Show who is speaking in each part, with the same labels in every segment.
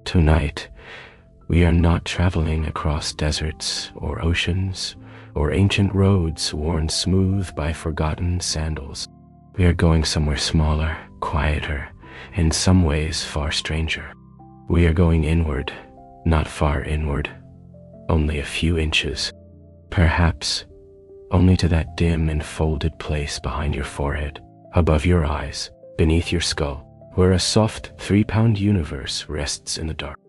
Speaker 1: Tonight, we are not traveling across deserts or oceans or ancient roads worn smooth by forgotten sandals. We are going somewhere smaller, quieter, in some ways far stranger. We are going inward, not far inward, only a few inches, perhaps only to that dim enfolded place behind your forehead, above your eyes, beneath your skull, where a soft 3-pound universe rests in the dark.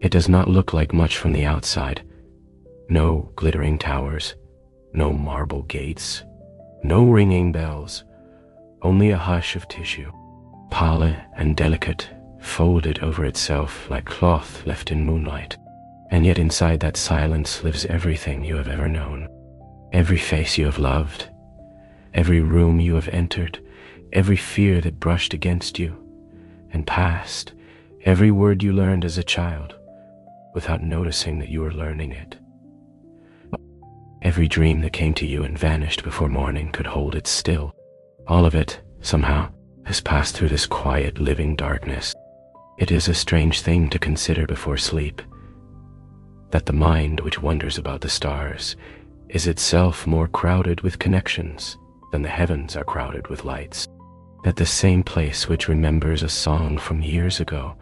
Speaker 1: It does not look like much from the outside. No glittering towers, no marble gates, no ringing bells, only a hush of tissue, pallid and delicate, folded over itself like cloth left in moonlight. And yet inside that silence lives everything you have ever known, every face you have loved, every room you have entered, every fear that brushed against you and passed, every word you learned as a child without noticing that you were learning it. Every dream that came to you and vanished before morning could hold it still. All of it, somehow, has passed through this quiet, living darkness. It is a strange thing to consider before sleep, that the mind which wonders about the stars is itself more crowded with connections than the heavens are crowded with lights. That the same place which remembers a song from years ago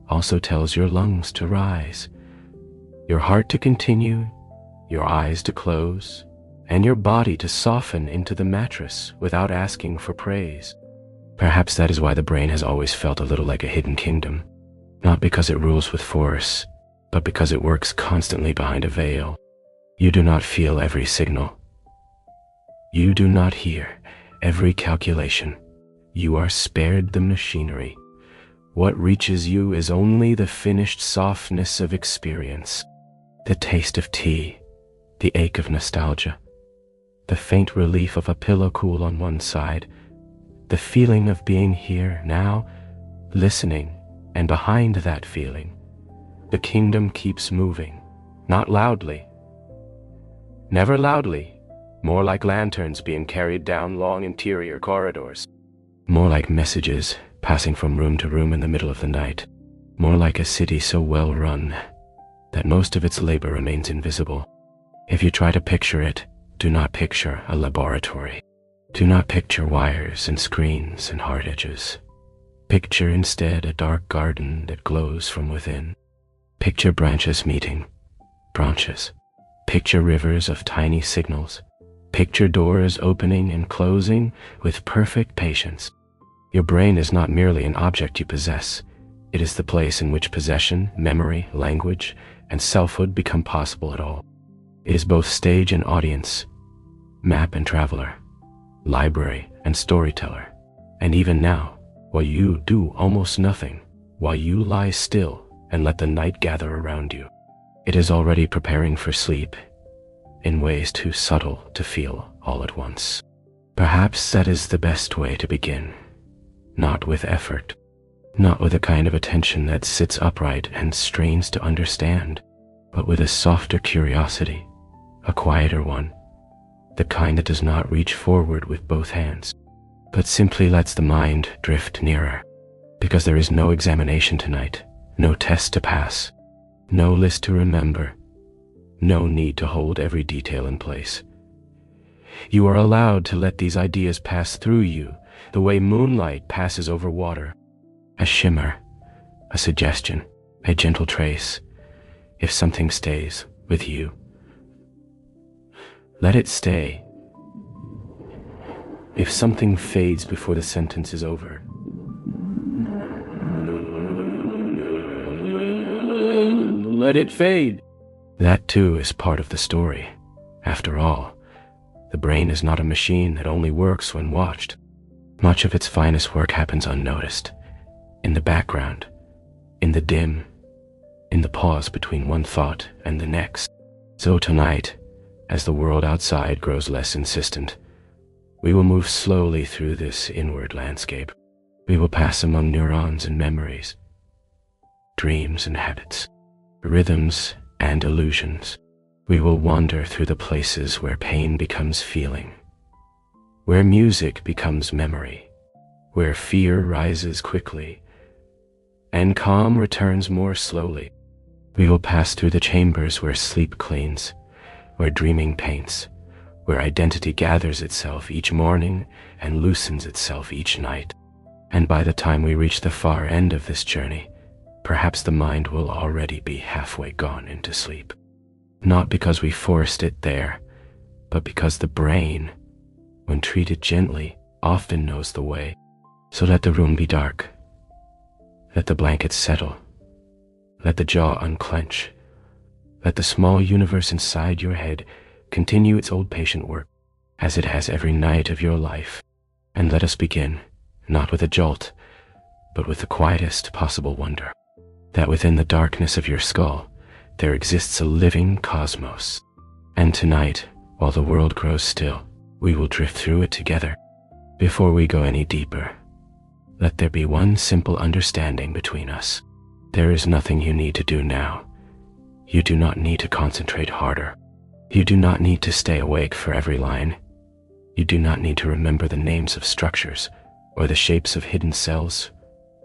Speaker 1: also tells your lungs to rise, your heart to continue, your eyes to close, and your body to soften into the mattress without asking for praise. Perhaps that is why the brain has always felt a little like a hidden kingdom, not because it rules with force, but because it works constantly behind a veil. You do not feel every signal. You do not hear every calculation. You are spared the machinery. What reaches you is only the finished softness of experience, the taste of tea, the ache of nostalgia, the faint relief of a pillow cool on one side, the feeling of being here now, listening, and behind that feeling, the kingdom keeps moving, not loudly, never loudly, more like lanterns being carried down long interior corridors, more like messages passing from room to room in the middle of the night, more like a city so well run that most of its labor remains invisible. If you try to picture it, do not picture a laboratory. Do not picture wires and screens and hard edges. Picture instead a dark garden that glows from within. Picture branches meeting, branches. Picture rivers of tiny signals. Picture doors opening and closing with perfect patience. Your brain is not merely an object you possess. It is the place in which possession, memory, language, and selfhood become possible at all. It is both stage and audience, map and traveler, library and storyteller. And even now, while you do almost nothing, while you lie still and let the night gather around you, it is already preparing for sleep in ways too subtle to feel all at once. Perhaps that is the best way to begin, not with effort, not with a kind of attention that sits upright and strains to understand, but with a softer curiosity, a quieter one, the kind that does not reach forward with both hands, but simply lets the mind drift nearer, because there is no examination tonight, no test to pass, no list to remember, no need to hold every detail in place. You are allowed to let these ideas pass through you the way moonlight passes over water, a shimmer, a suggestion, a gentle trace. If something stays with you, let it stay. If something fades before the sentence is over, let it fade. That too is part of the story. After all, the brain is not a machine that only works when watched. Much of its finest work happens unnoticed, in the background, in the dim, in the pause between one thought and the next. So tonight, as the world outside grows less insistent, we will move slowly through this inward landscape. We will pass among neurons and memories, dreams and habits, rhythms and illusions. We will wander through the places where pain becomes feeling, where music becomes memory, where fear rises quickly, and calm returns more slowly. We will pass through the chambers where sleep cleans, where dreaming paints, where identity gathers itself each morning and loosens itself each night. And by the time we reach the far end of this journey, perhaps the mind will already be halfway gone into sleep. Not because we forced it there, but because the brain, when treated gently, often knows the way. So let the room be dark. Let the blankets settle. Let the jaw unclench. Let the small universe inside your head continue its old patient work, as it has every night of your life. And let us begin, not with a jolt, but with the quietest possible wonder, that within the darkness of your skull, there exists a living cosmos. And tonight, while the world grows still, we will drift through it together. Before we go any deeper, let there be one simple understanding between us. There is nothing you need to do now. You do not need to concentrate harder. You do not need to stay awake for every line. You do not need to remember the names of structures, or the shapes of hidden cells,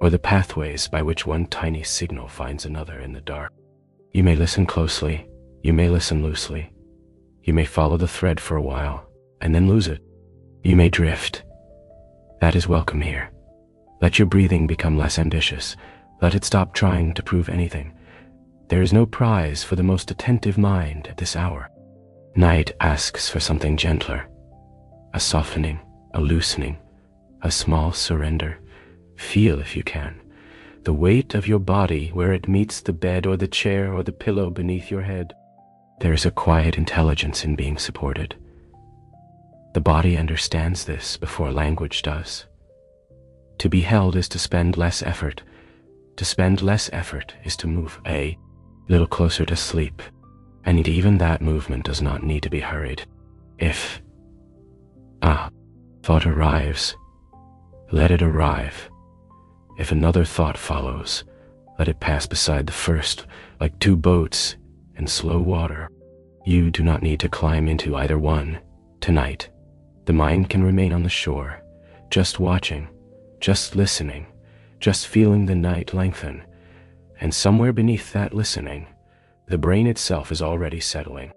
Speaker 1: or the pathways by which one tiny signal finds another in the dark. You may listen closely, you may listen loosely. You may follow the thread for a while, and then lose it. You may drift. That is welcome here. Let your breathing become less ambitious. Let it stop trying to prove anything. There is no prize for the most attentive mind at this hour. Night asks for something gentler. A softening, a loosening, a small surrender. Feel, if you can, the weight of your body where it meets the bed or the chair or the pillow beneath your head. There is a quiet intelligence in being supported. The body understands this before language does. To be held is to spend less effort. To spend less effort is to move a little closer to sleep, and even that movement does not need to be hurried. If thought arrives, let it arrive. If another thought follows, let it pass beside the first, like two boats in slow water. You do not need to climb into either one. Tonight, the mind can remain on the shore, just watching, just listening, just feeling the night lengthen. And somewhere beneath that listening, the brain itself is already settling.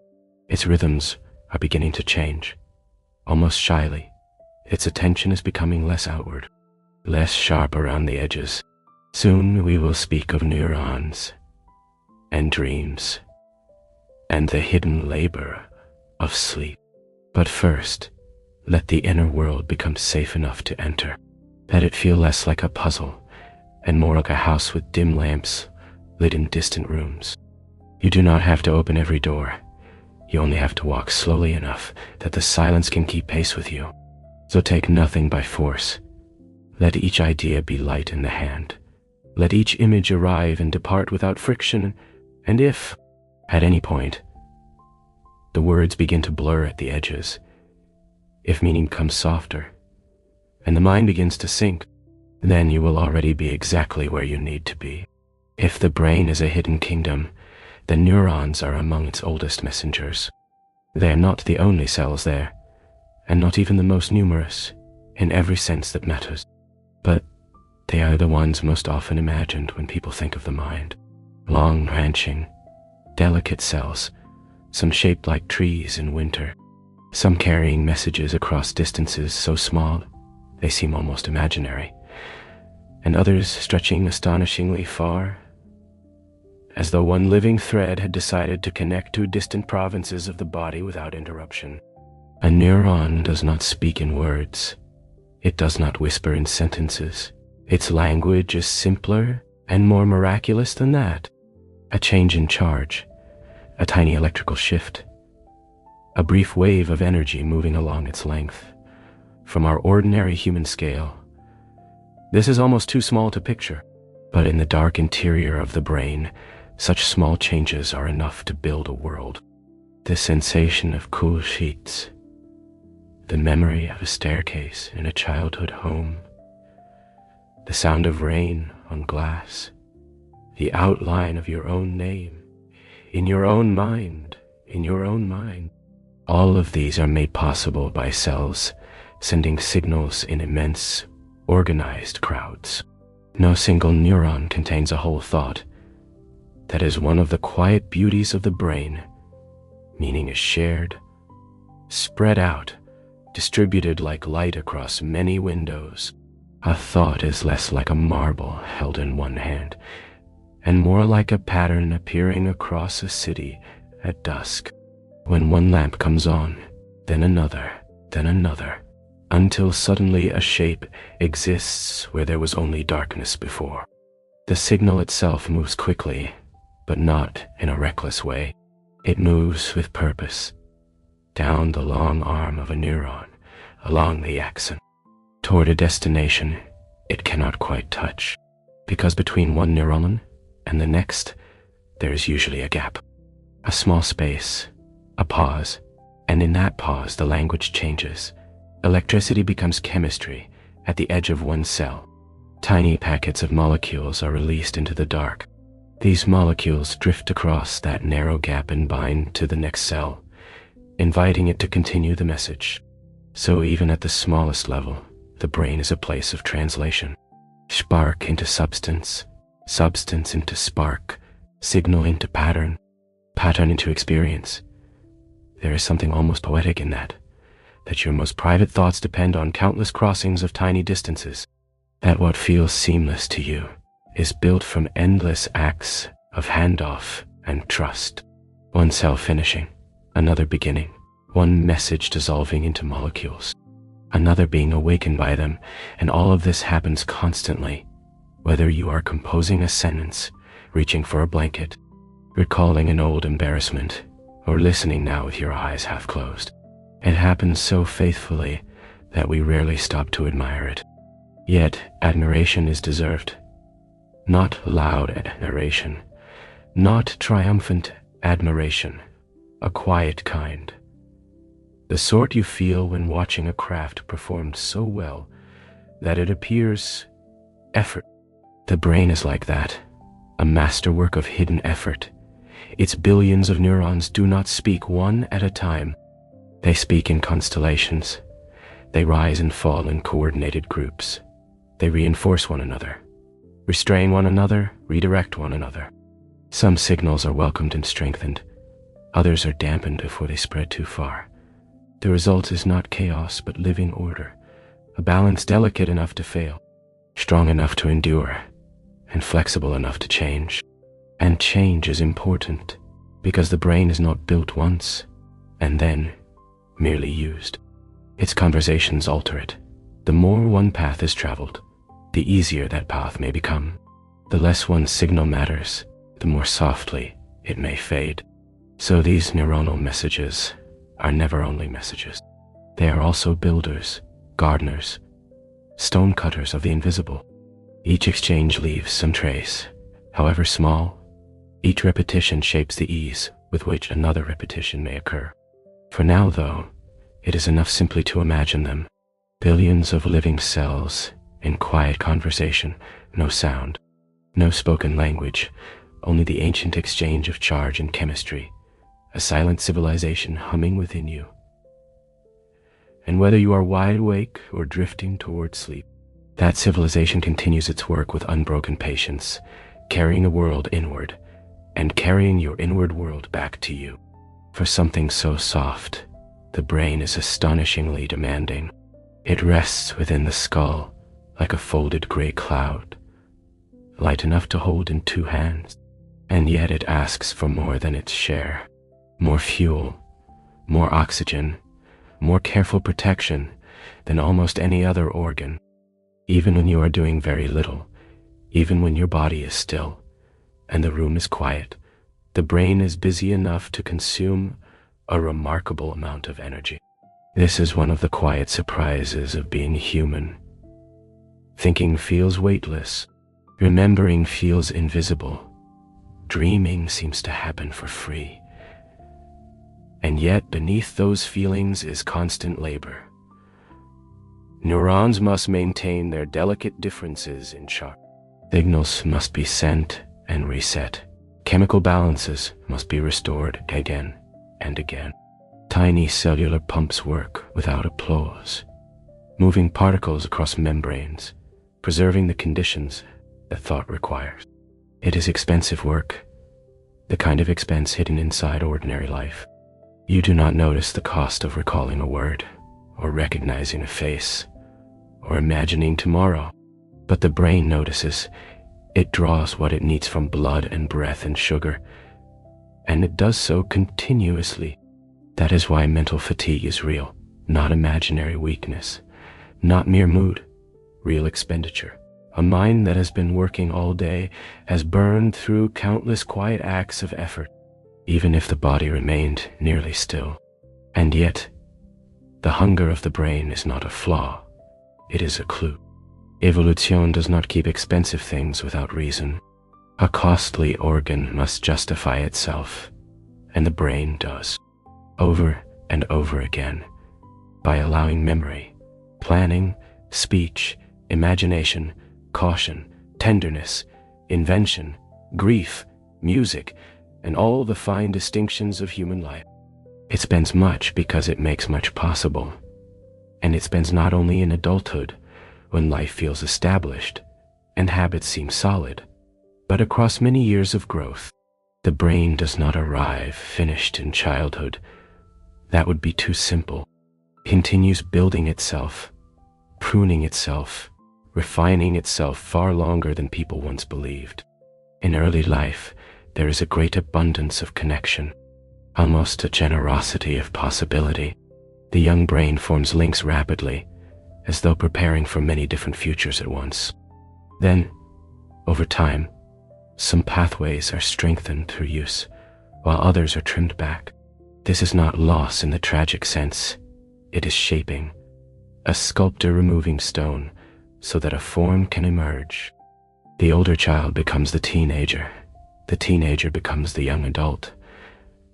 Speaker 1: Its rhythms are beginning to change. Almost shyly, its attention is becoming less outward, less sharp around the edges. Soon we will speak of neurons and dreams and the hidden labor of sleep. But first, let the inner world become safe enough to enter. Let it feel less like a puzzle and more like a house with dim lamps lit in distant rooms. You do not have to open every door. You only have to walk slowly enough that the silence can keep pace with you. So take nothing by force. Let each idea be light in the hand. Let each image arrive and depart without friction, and if, at any point, the words begin to blur at the edges, if meaning comes softer, and the mind begins to sink, then you will already be exactly where you need to be. If the brain is a hidden kingdom, then neurons are among its oldest messengers. They are not the only cells there, and not even the most numerous, in every sense that matters. But they are the ones most often imagined when people think of the mind. Long branching, delicate cells, some shaped like trees in winter, some carrying messages across distances so small they seem almost imaginary, and others stretching astonishingly far, as though one living thread had decided to connect two distant provinces of the body without interruption. A neuron does not speak in words. It does not whisper in sentences. Its language is simpler and more miraculous than that. A change in charge, a tiny electrical shift, a brief wave of energy moving along its length. From our ordinary human scale, this is almost too small to picture, but in the dark interior of the brain, such small changes are enough to build a world. The sensation of cool sheets, the memory of a staircase in a childhood home, the sound of rain on glass, the outline of your own name, in your own mind, All of these are made possible by cells sending signals in immense, organized crowds. No single neuron contains a whole thought. That is one of the quiet beauties of the brain. Meaning is shared, spread out, distributed like light across many windows. A thought is less like a marble held in one hand, and more like a pattern appearing across a city at dusk, when one lamp comes on, then another, until suddenly a shape exists where there was only darkness before. The signal itself moves quickly, but not in a reckless way. It moves with purpose, down the long arm of a neuron, along the axon, toward a destination it cannot quite touch, because between one neuron and the next, there is usually a gap, a small space, a pause, and in that pause the language changes. Electricity becomes chemistry at the edge of one cell. Tiny packets of molecules are released into the dark. These molecules drift across that narrow gap and bind to the next cell, inviting it to continue the message. So even at the smallest level, the brain is a place of translation. Spark into substance, substance into spark, signal into pattern, pattern into experience. There is something almost poetic in that your most private thoughts depend on countless crossings of tiny distances, that what feels seamless to you is built from endless acts of handoff and trust. One cell finishing, another beginning, one message dissolving into molecules, another being awakened by them, and all of this happens constantly, whether you are composing a sentence, reaching for a blanket, recalling an old embarrassment, or listening now with your eyes half closed. It happens so faithfully that we rarely stop to admire it. Yet admiration is deserved. Not loud admiration, not triumphant admiration, a quiet kind. The sort you feel when watching a craft performed so well that it appears effort. The brain is like that, a masterwork of hidden effort. Its billions of neurons do not speak one at a time. They speak in constellations. They rise and fall in coordinated groups. They reinforce one another, restrain one another, redirect one another. Some signals are welcomed and strengthened. Others are dampened before they spread too far. The result is not chaos, but living order, a balance delicate enough to fail, strong enough to endure, and flexible enough to change. And change is important, because the brain is not built once, and then merely used. Its conversations alter it. The more one path is traveled, the easier that path may become. The less one signal matters, the more softly it may fade. So these neuronal messages are never only messages. They are also builders, gardeners, stonecutters of the invisible. Each exchange leaves some trace, however small. Each repetition shapes the ease with which another repetition may occur. For now, though, it is enough simply to imagine them. Billions of living cells in quiet conversation, no sound, no spoken language, only the ancient exchange of charge and chemistry, a silent civilization humming within you. And whether you are wide awake or drifting toward sleep, that civilization continues its work with unbroken patience, carrying the world inward, and carrying your inward world back to you. For something so soft, the brain is astonishingly demanding. It rests within the skull like a folded gray cloud, light enough to hold in 2 hands, and yet it asks for more than its share. More fuel, more oxygen, more careful protection than almost any other organ. Even when you are doing very little, even when your body is still, and the room is quiet, the brain is busy enough to consume a remarkable amount of energy. This is one of the quiet surprises of being human. Thinking feels weightless. Remembering feels invisible. Dreaming seems to happen for free. And yet beneath those feelings is constant labor. Neurons must maintain their delicate differences in chart. Signals must be sent and reset. Chemical balances must be restored again and again. Tiny cellular pumps work without applause, moving particles across membranes, preserving the conditions that thought requires. It is expensive work, the kind of expense hidden inside ordinary life. You do not notice the cost of recalling a word, or recognizing a face, or imagining tomorrow, but the brain notices. It draws what it needs from blood and breath and sugar, and it does so continuously. That is why mental fatigue is real, not imaginary weakness, not mere mood, real expenditure. A mind that has been working all day has burned through countless quiet acts of effort, even if the body remained nearly still. And yet, the hunger of the brain is not a flaw, it is a clue. Evolution does not keep expensive things without reason. A costly organ must justify itself, and the brain does, over and over again, by allowing memory, planning, speech, imagination, caution, tenderness, invention, grief, music, and all the fine distinctions of human life. It spends much because it makes much possible, and it spends not only in adulthood, when life feels established and habits seem solid, but across many years of growth. The brain does not arrive finished in childhood. That would be too simple. It continues building itself, pruning itself, refining itself far longer than people once believed. In early life, there is a great abundance of connection, almost a generosity of possibility. The young brain forms links rapidly, as though preparing for many different futures at once. Then, over time, some pathways are strengthened through use, while others are trimmed back. This is not loss in the tragic sense. It is shaping, a sculptor removing stone so that a form can emerge. The older child becomes the teenager becomes the young adult,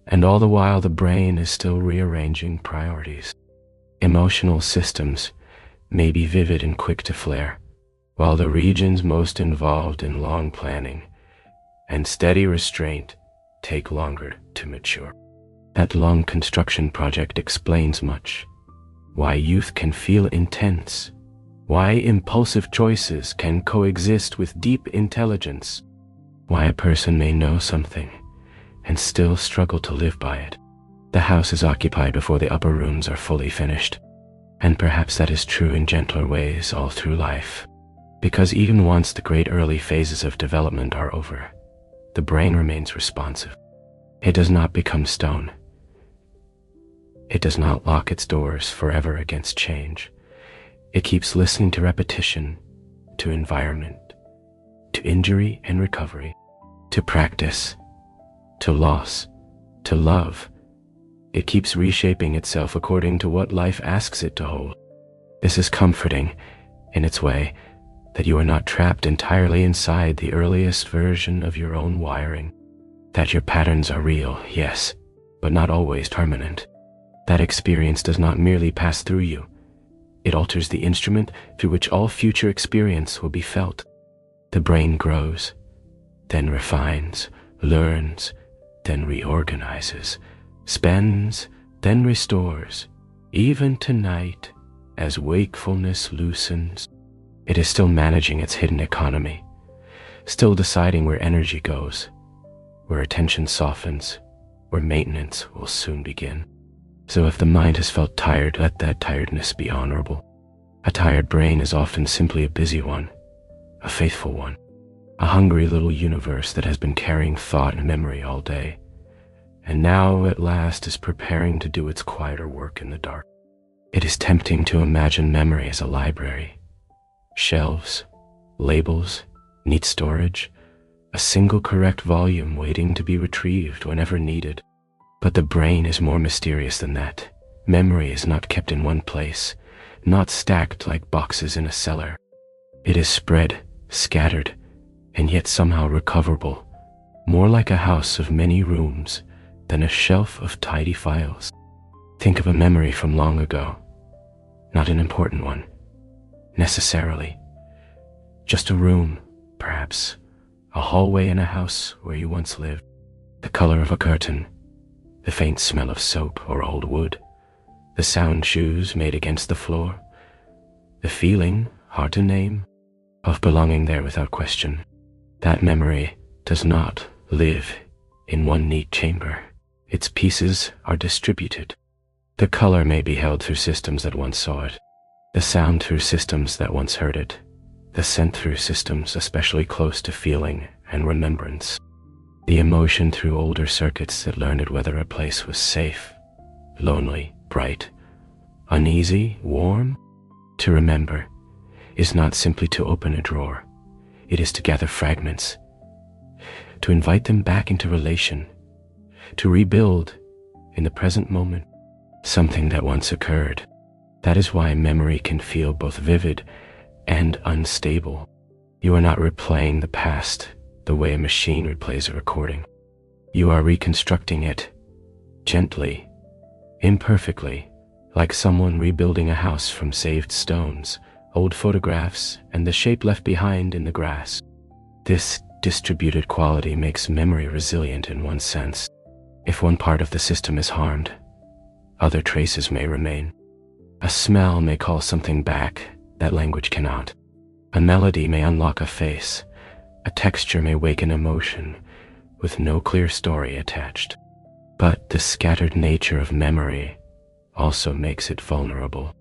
Speaker 1: and all the while the brain is still rearranging priorities. Emotional systems may be vivid and quick to flare, while the regions most involved in long planning and steady restraint take longer to mature. That long construction project explains much. Why youth can feel intense, why impulsive choices can coexist with deep intelligence, why a person may know something and still struggle to live by it. The house is occupied before the upper rooms are fully finished, and perhaps that is true in gentler ways all through life, because even once the great early phases of development are over, the brain remains responsive. It does not become stone. It does not lock its doors forever against change. It keeps listening to repetition, to environment, to injury and recovery, to practice, to loss, to love. It keeps reshaping itself according to what life asks it to hold. This is comforting, in its way, that you are not trapped entirely inside the earliest version of your own wiring. That your patterns are real, yes, but not always permanent. That experience does not merely pass through you. It alters the instrument through which all future experience will be felt. The brain grows, then refines, learns, then reorganizes, spends, then restores. Even tonight, as wakefulness loosens, it is still managing its hidden economy, still deciding where energy goes, where attention softens, where maintenance will soon begin. So if the mind has felt tired, let that tiredness be honorable. A tired brain is often simply a busy one, a faithful one, a hungry little universe that has been carrying thought and memory all day, and now at last is preparing to do its quieter work in the dark. It is tempting to imagine memory as a library. Shelves, labels, neat storage, a single correct volume waiting to be retrieved whenever needed. But the brain is more mysterious than that. Memory is not kept in one place, not stacked like boxes in a cellar. It is spread, scattered, and yet somehow recoverable, more like a house of many rooms than a shelf of tidy files. Think of a memory from long ago, not an important one, necessarily. Just a room, perhaps, a hallway in a house where you once lived, the color of a curtain, the faint smell of soap or old wood, the sound shoes made against the floor, the feeling, hard to name, of belonging there without question. That memory does not live in one neat chamber. Its pieces are distributed. The color may be held through systems that once saw it, the sound through systems that once heard it, the scent through systems especially close to feeling and remembrance, the emotion through older circuits that learned whether a place was safe, lonely, bright, uneasy, warm. To remember is not simply to open a drawer. It is to gather fragments, to invite them back into relation, to rebuild in the present moment something that once occurred. That is why memory can feel both vivid and unstable. You are not replaying the past the way a machine replays a recording. You are reconstructing it gently, imperfectly, like someone rebuilding a house from saved stones, old photographs, and the shape left behind in the grass. This distributed quality makes memory resilient in one sense. If one part of the system is harmed, other traces may remain. A smell may call something back that language cannot. A melody may unlock a face. A texture may wake an emotion with no clear story attached. But the scattered nature of memory also makes it vulnerable,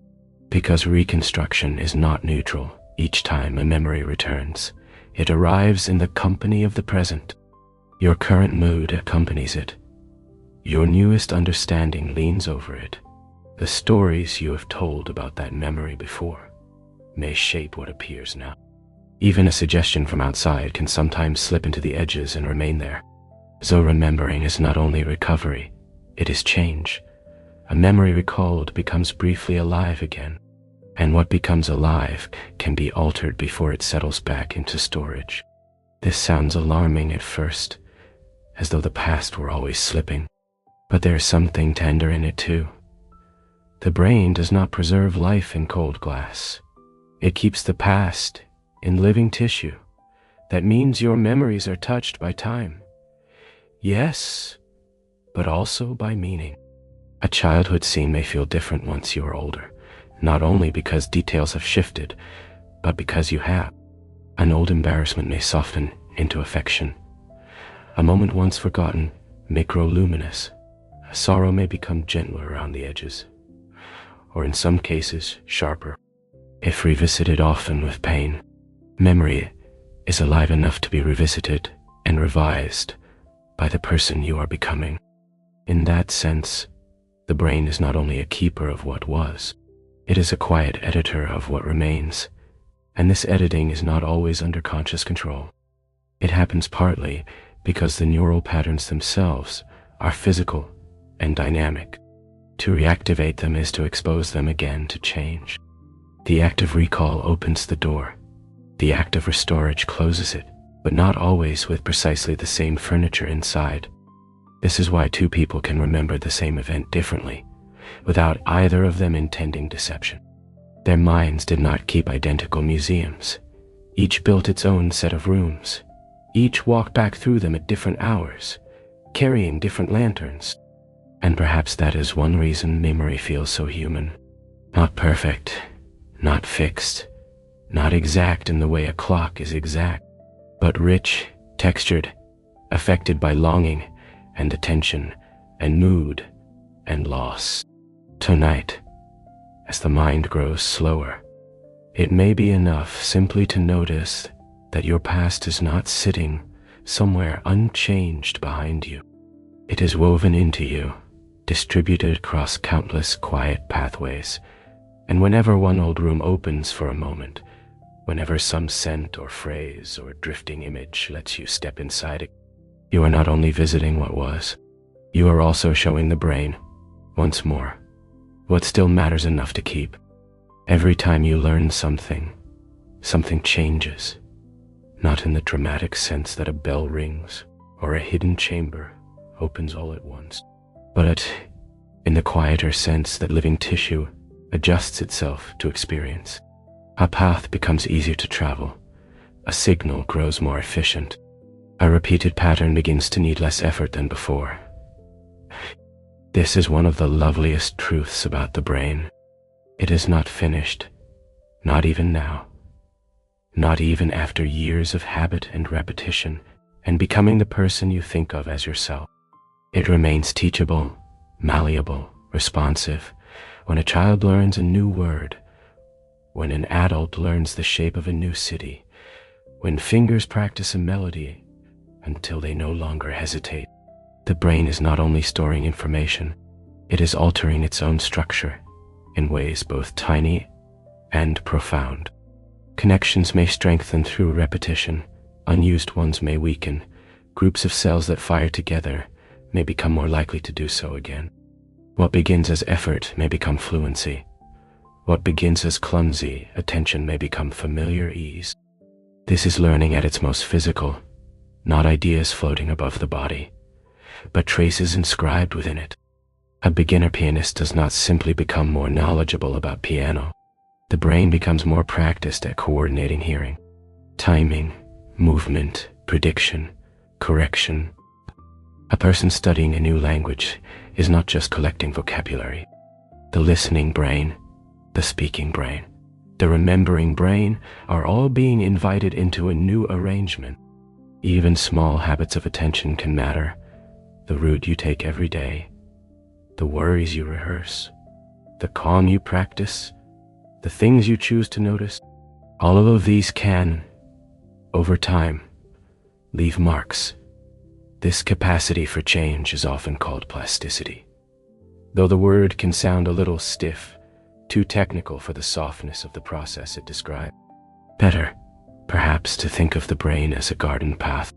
Speaker 1: because reconstruction is not neutral. Each time a memory returns, it arrives in the company of the present. Your current mood accompanies it. Your newest understanding leans over it. The stories you have told about that memory before may shape what appears now. Even a suggestion from outside can sometimes slip into the edges and remain there. So remembering is not only recovery, it is change. A memory recalled becomes briefly alive again, and what becomes alive can be altered before it settles back into storage. This sounds alarming at first, as though the past were always slipping, but there is something tender in it too. The brain does not preserve life in cold glass. It keeps the past in living tissue. That means your memories are touched by time. Yes, but also by meaning. A childhood scene may feel different once you are older, not only because details have shifted, but because you have. An old embarrassment may soften into affection. A moment once forgotten may grow luminous. A sorrow may become gentler around the edges, or in some cases, sharper. If revisited often with pain, memory is alive enough to be revisited and revised by the person you are becoming. In that sense, the brain is not only a keeper of what was, it is a quiet editor of what remains, and this editing is not always under conscious control. It happens partly because the neural patterns themselves are physical and dynamic. To reactivate them is to expose them again to change. The act of recall opens the door. The act of restorage closes it, but not always with precisely the same furniture inside. This is why two people can remember the same event differently, without either of them intending deception. Their minds did not keep identical museums. Each built its own set of rooms. Each walked back through them at different hours, carrying different lanterns. And perhaps that is one reason memory feels so human. Not perfect, not fixed, not exact in the way a clock is exact, but rich, textured, affected by longing and attention and mood and loss. Tonight, as the mind grows slower, it may be enough simply to notice that your past is not sitting somewhere unchanged behind you. It is woven into you, distributed across countless quiet pathways, and whenever one old room opens for a moment, whenever some scent or phrase or drifting image lets you step inside it, you are not only visiting what was, you are also showing the brain, once more, what still matters enough to keep. Every time you learn something, something changes, not in the dramatic sense that a bell rings or a hidden chamber opens all at once, but in the quieter sense that living tissue adjusts itself to experience. A path becomes easier to travel, a signal grows more efficient, a repeated pattern begins to need less effort than before. This is one of the loveliest truths about the brain. It is not finished, not even now. not even after years of habit and repetition and becoming the person you think of as yourself. It remains teachable, malleable, responsive. When a child learns a new word, when an adult learns the shape of a new city, when fingers practice a melody until they no longer hesitate, the brain is not only storing information, it is altering its own structure in ways both tiny and profound. Connections may strengthen through repetition, unused ones may weaken, groups of cells that fire together may become more likely to do so again. What begins as effort may become fluency. What begins as clumsy attention may become familiar ease. This is learning at its most physical, not ideas floating above the body, but traces inscribed within it. A beginner pianist does not simply become more knowledgeable about piano. The brain becomes more practiced at coordinating hearing, timing, movement, prediction, correction. A person studying a new language is not just collecting vocabulary. The listening brain, the speaking brain, the remembering brain are all being invited into a new arrangement. Even small habits of attention can matter. The route you take every day, the worries you rehearse, the calm you practice, the things you choose to notice, all of these can, over time, leave marks. This capacity for change is often called plasticity. Though the word can sound a little stiff, too technical for the softness of the process it describes. Better, perhaps, to think of the brain as a garden path.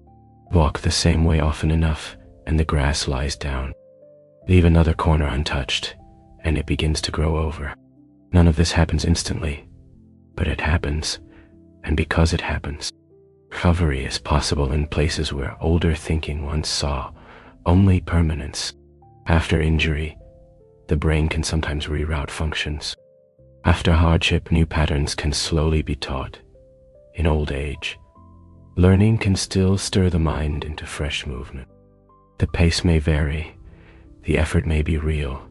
Speaker 1: Walk the same way often enough, and the grass lies down. Leave another corner untouched, and it begins to grow over. None of this happens instantly, but it happens, and because it happens, recovery is possible in places where older thinking once saw only permanence. After injury, the brain can sometimes reroute functions. After hardship, new patterns can slowly be taught. In old age, learning can still stir the mind into fresh movement. The pace may vary, the effort may be real,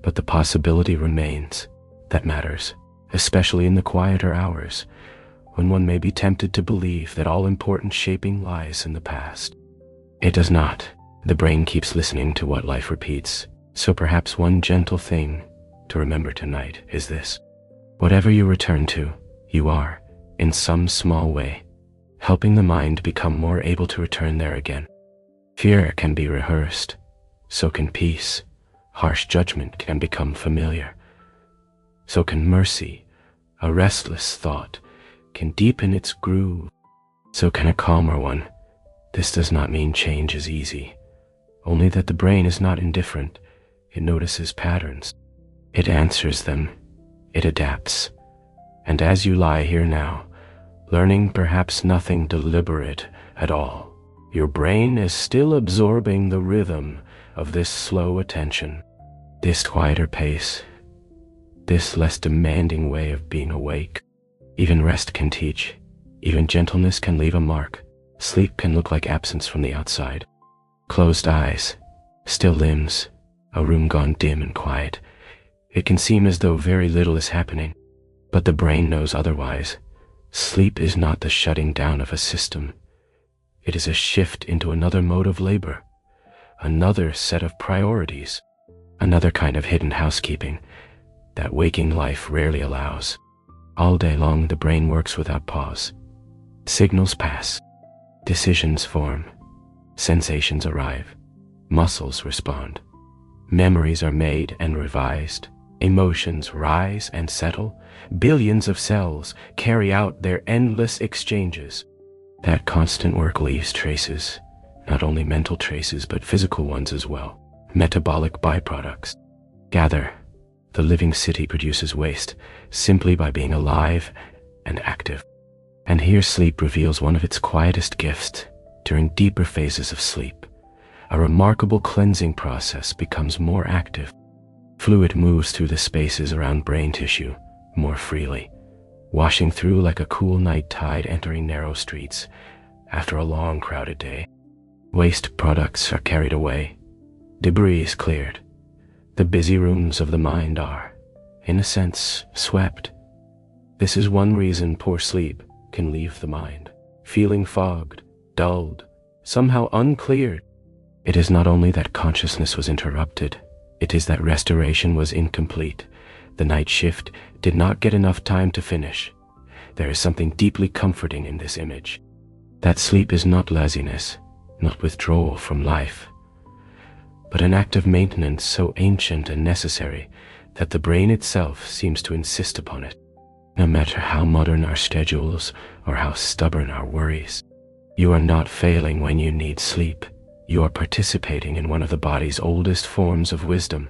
Speaker 1: but the possibility remains. That matters, especially in the quieter hours, when one may be tempted to believe that all important shaping lies in the past. It does not. The brain keeps listening to what life repeats, so perhaps one gentle thing to remember tonight is this. Whatever you return to, you are, in some small way, helping the mind become more able to return there again. Fear can be rehearsed, so can peace. Harsh judgment can become familiar. So can mercy. A restless thought can deepen its groove. So can a calmer one. This does not mean change is easy, only that the brain is not indifferent. It notices patterns. It answers them. It adapts. And as you lie here now, learning perhaps nothing deliberate at all, your brain is still absorbing the rhythm of this slow attention, this quieter pace, this less demanding way of being awake. Even rest can teach. Even gentleness can leave a mark. Sleep can look like absence from the outside. Closed eyes, still limbs, a room gone dim and quiet. It can seem as though very little is happening, but the brain knows otherwise. Sleep is not the shutting down of a system. It is a shift into another mode of labor, another set of priorities, another kind of hidden housekeeping that waking life rarely allows. All day long, the brain works without pause. Signals pass, decisions form, sensations arrive, muscles respond, memories are made and revised, emotions rise and settle, billions of cells carry out their endless exchanges. That constant work leaves traces, not only mental traces but physical ones as well. Metabolic byproducts gather. The living city produces waste simply by being alive and active. And here sleep reveals one of its quietest gifts. During deeper phases of sleep, a remarkable cleansing process becomes more active. Fluid moves through the spaces around brain tissue more freely, washing through like a cool night tide entering narrow streets after a long crowded day. Waste products are carried away, debris is cleared. The busy rooms of the mind are, in a sense, swept. This is one reason poor sleep can leave the mind, feeling fogged, dulled, somehow uncleared. It is not only that consciousness was interrupted, it is that restoration was incomplete. The night shift did not get enough time to finish. There is something deeply comforting in this image. That sleep is not laziness, not withdrawal from life, but an act of maintenance so ancient and necessary that the brain itself seems to insist upon it. No matter how modern our schedules or how stubborn our worries, you are not failing when you need sleep. You are participating in one of the body's oldest forms of wisdom.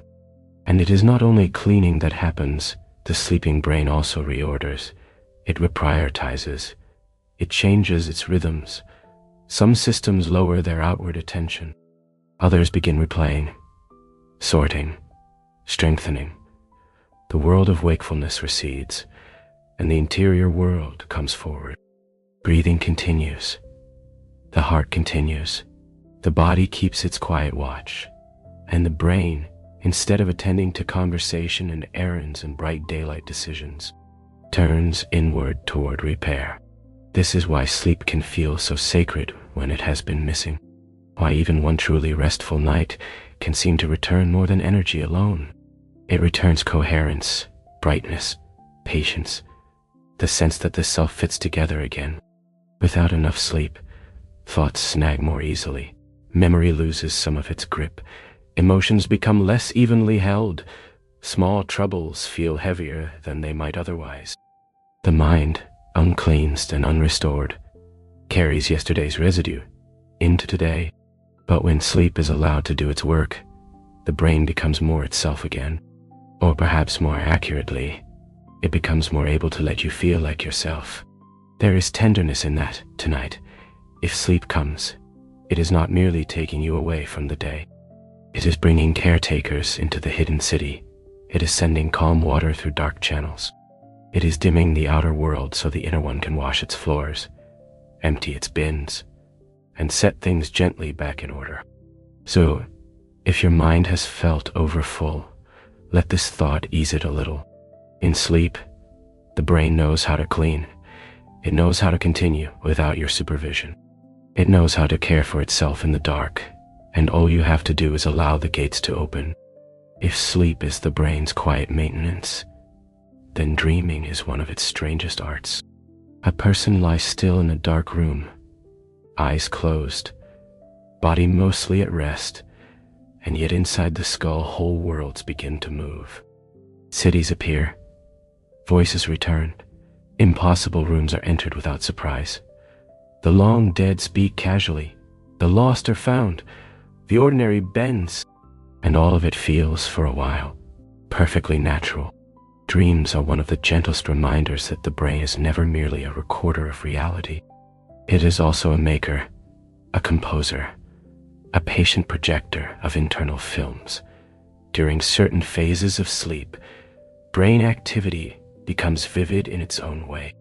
Speaker 1: And it is not only cleaning that happens, the sleeping brain also reorders. It reprioritizes. It changes its rhythms. Some systems lower their outward attention. Others begin replaying, sorting, strengthening. The world of wakefulness recedes, and the interior world comes forward. Breathing continues. The heart continues. The body keeps its quiet watch. And the brain, instead of attending to conversation and errands and bright daylight decisions, turns inward toward repair. This is why sleep can feel so sacred when it has been missing. Why even one truly restful night can seem to return more than energy alone. It returns coherence, brightness, patience, the sense that the self fits together again. Without enough sleep, thoughts snag more easily. Memory loses some of its grip. Emotions become less evenly held. Small troubles feel heavier than they might otherwise. The mind, uncleansed and unrestored, carries yesterday's residue into today. But when sleep is allowed to do its work, the brain becomes more itself again. Or perhaps more accurately, it becomes more able to let you feel like yourself. There is tenderness in that tonight. If sleep comes, it is not merely taking you away from the day. It is bringing caretakers into the hidden city. It is sending calm water through dark channels. It is dimming the outer world so the inner one can wash its floors, empty its bins, and set things gently back in order. So, if your mind has felt overfull, let this thought ease it a little. In sleep, the brain knows how to clean. It knows how to continue without your supervision. It knows how to care for itself in the dark, and all you have to do is allow the gates to open. If sleep is the brain's quiet maintenance, then dreaming is one of its strangest arts. A person lies still in a dark room, eyes closed, body mostly at rest, and yet inside the skull whole worlds begin to move. Cities appear, voices return, impossible rooms are entered without surprise. The long dead speak casually, the lost are found, the ordinary bends, and all of it feels, for a while, perfectly natural. Dreams are one of the gentlest reminders that the brain is never merely a recorder of reality. It is also a maker, a composer, a patient projector of internal films. During certain phases of sleep, brain activity becomes vivid in its own way.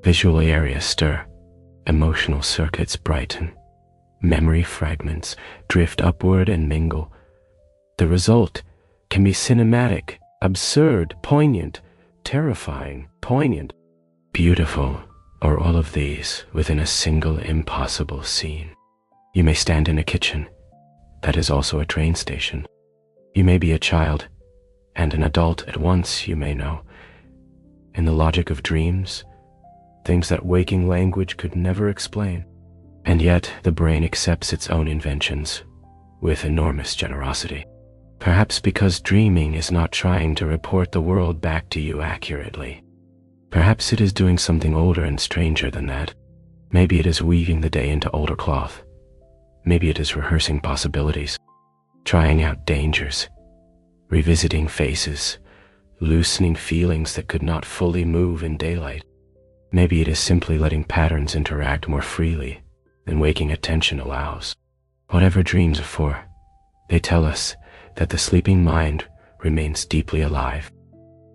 Speaker 1: Visual areas stir, emotional circuits brighten, memory fragments drift upward and mingle. The result can be cinematic, absurd, poignant, terrifying, poignant, beautiful, or all of these within a single impossible scene. You may stand in a kitchen. That is also a train station. You may be a child and an adult at once, you may know. In the logic of dreams, things that waking language could never explain. And yet the brain accepts its own inventions with enormous generosity. Perhaps because dreaming is not trying to report the world back to you accurately. Perhaps it is doing something older and stranger than that. Maybe it is weaving the day into older cloth. Maybe it is rehearsing possibilities, trying out dangers, revisiting faces, loosening feelings that could not fully move in daylight. Maybe it is simply letting patterns interact more freely than waking attention allows. Whatever dreams are for, they tell us that the sleeping mind remains deeply alive.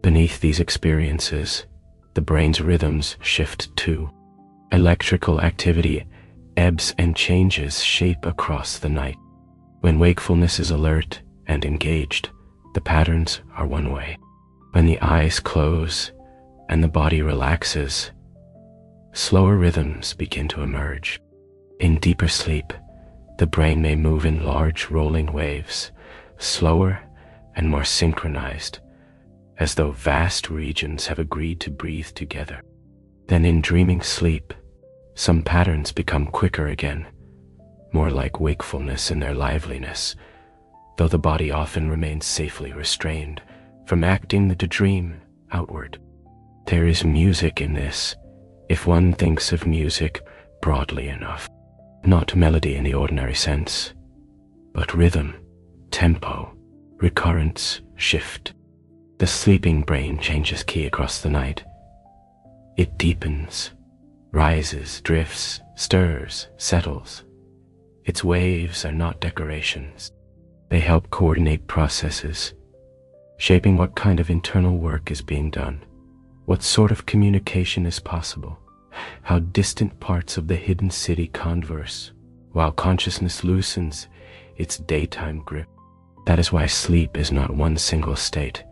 Speaker 1: Beneath these experiences, the brain's rhythms shift too. Electrical activity ebbs and changes shape across the night. When wakefulness is alert and engaged, the patterns are one way. When the eyes close and the body relaxes, slower rhythms begin to emerge. In deeper sleep, the brain may move in large rolling waves, slower and more synchronized, as though vast regions have agreed to breathe together. Then in dreaming sleep, some patterns become quicker again, more like wakefulness in their liveliness, though the body often remains safely restrained from acting the dream outward. There is music in this, if one thinks of music broadly enough. Not melody in the ordinary sense, but rhythm, tempo, recurrence, shift. The sleeping brain changes key across the night. It deepens, rises, drifts, stirs, settles. Its waves are not decorations. They help coordinate processes, shaping what kind of internal work is being done, what sort of communication is possible, how distant parts of the hidden city converse, while consciousness loosens its daytime grip. That is why sleep is not one single state.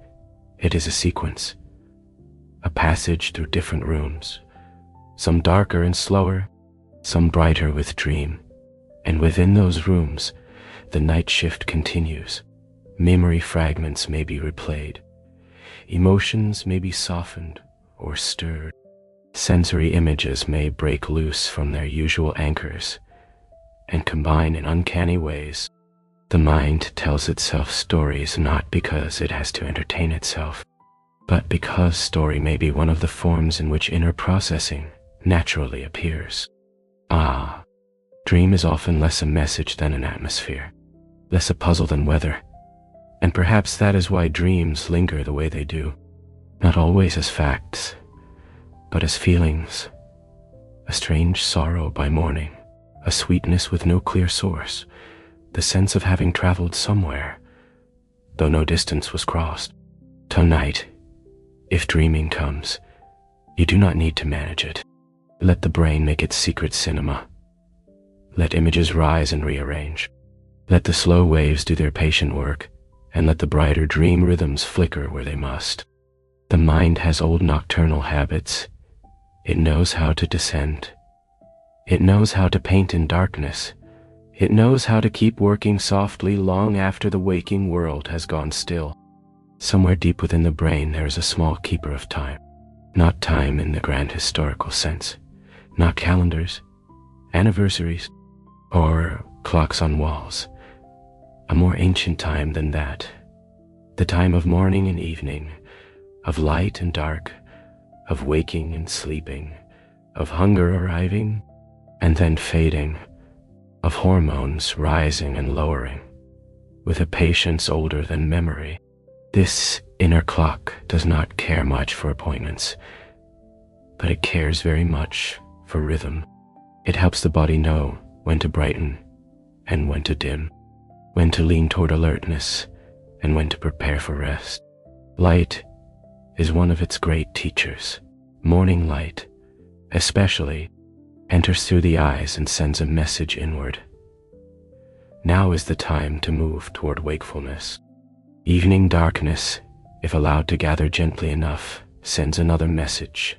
Speaker 1: It is a sequence, a passage through different rooms, some darker and slower, some brighter with dream. And within those rooms, the night shift continues. Memory fragments may be replayed. Emotions may be softened or stirred. Sensory images may break loose from their usual anchors and combine in uncanny ways. The mind tells itself stories not because it has to entertain itself, but because story may be one of the forms in which inner processing naturally appears. Dream is often less a message than an atmosphere, less a puzzle than weather, and perhaps that is why dreams linger the way they do, not always as facts, but as feelings, a strange sorrow by morning, a sweetness with no clear source, the sense of having traveled somewhere, though no distance was crossed. Tonight, if dreaming comes, you do not need to manage it. Let the brain make its secret cinema. Let images rise and rearrange. Let the slow waves do their patient work, and let the brighter dream rhythms flicker where they must. The mind has old nocturnal habits. It knows how to descend. It knows how to paint in darkness. It knows how to keep working softly long after the waking world has gone still. Somewhere deep within the brain there is a small keeper of time. Not time in the grand historical sense. Not calendars, anniversaries, or clocks on walls. A more ancient time than that. The time of morning and evening, of light and dark, of waking and sleeping, of hunger arriving and then fading, of hormones rising and lowering, with a patience older than memory. This inner clock does not care much for appointments, but it cares very much for rhythm. It helps the body know when to brighten and when to dim, when to lean toward alertness and when to prepare for rest. Light is one of its great teachers. Morning light, especially, enters through the eyes and sends a message inward. Now is the time to move toward wakefulness. Evening darkness, if allowed to gather gently enough, sends another message.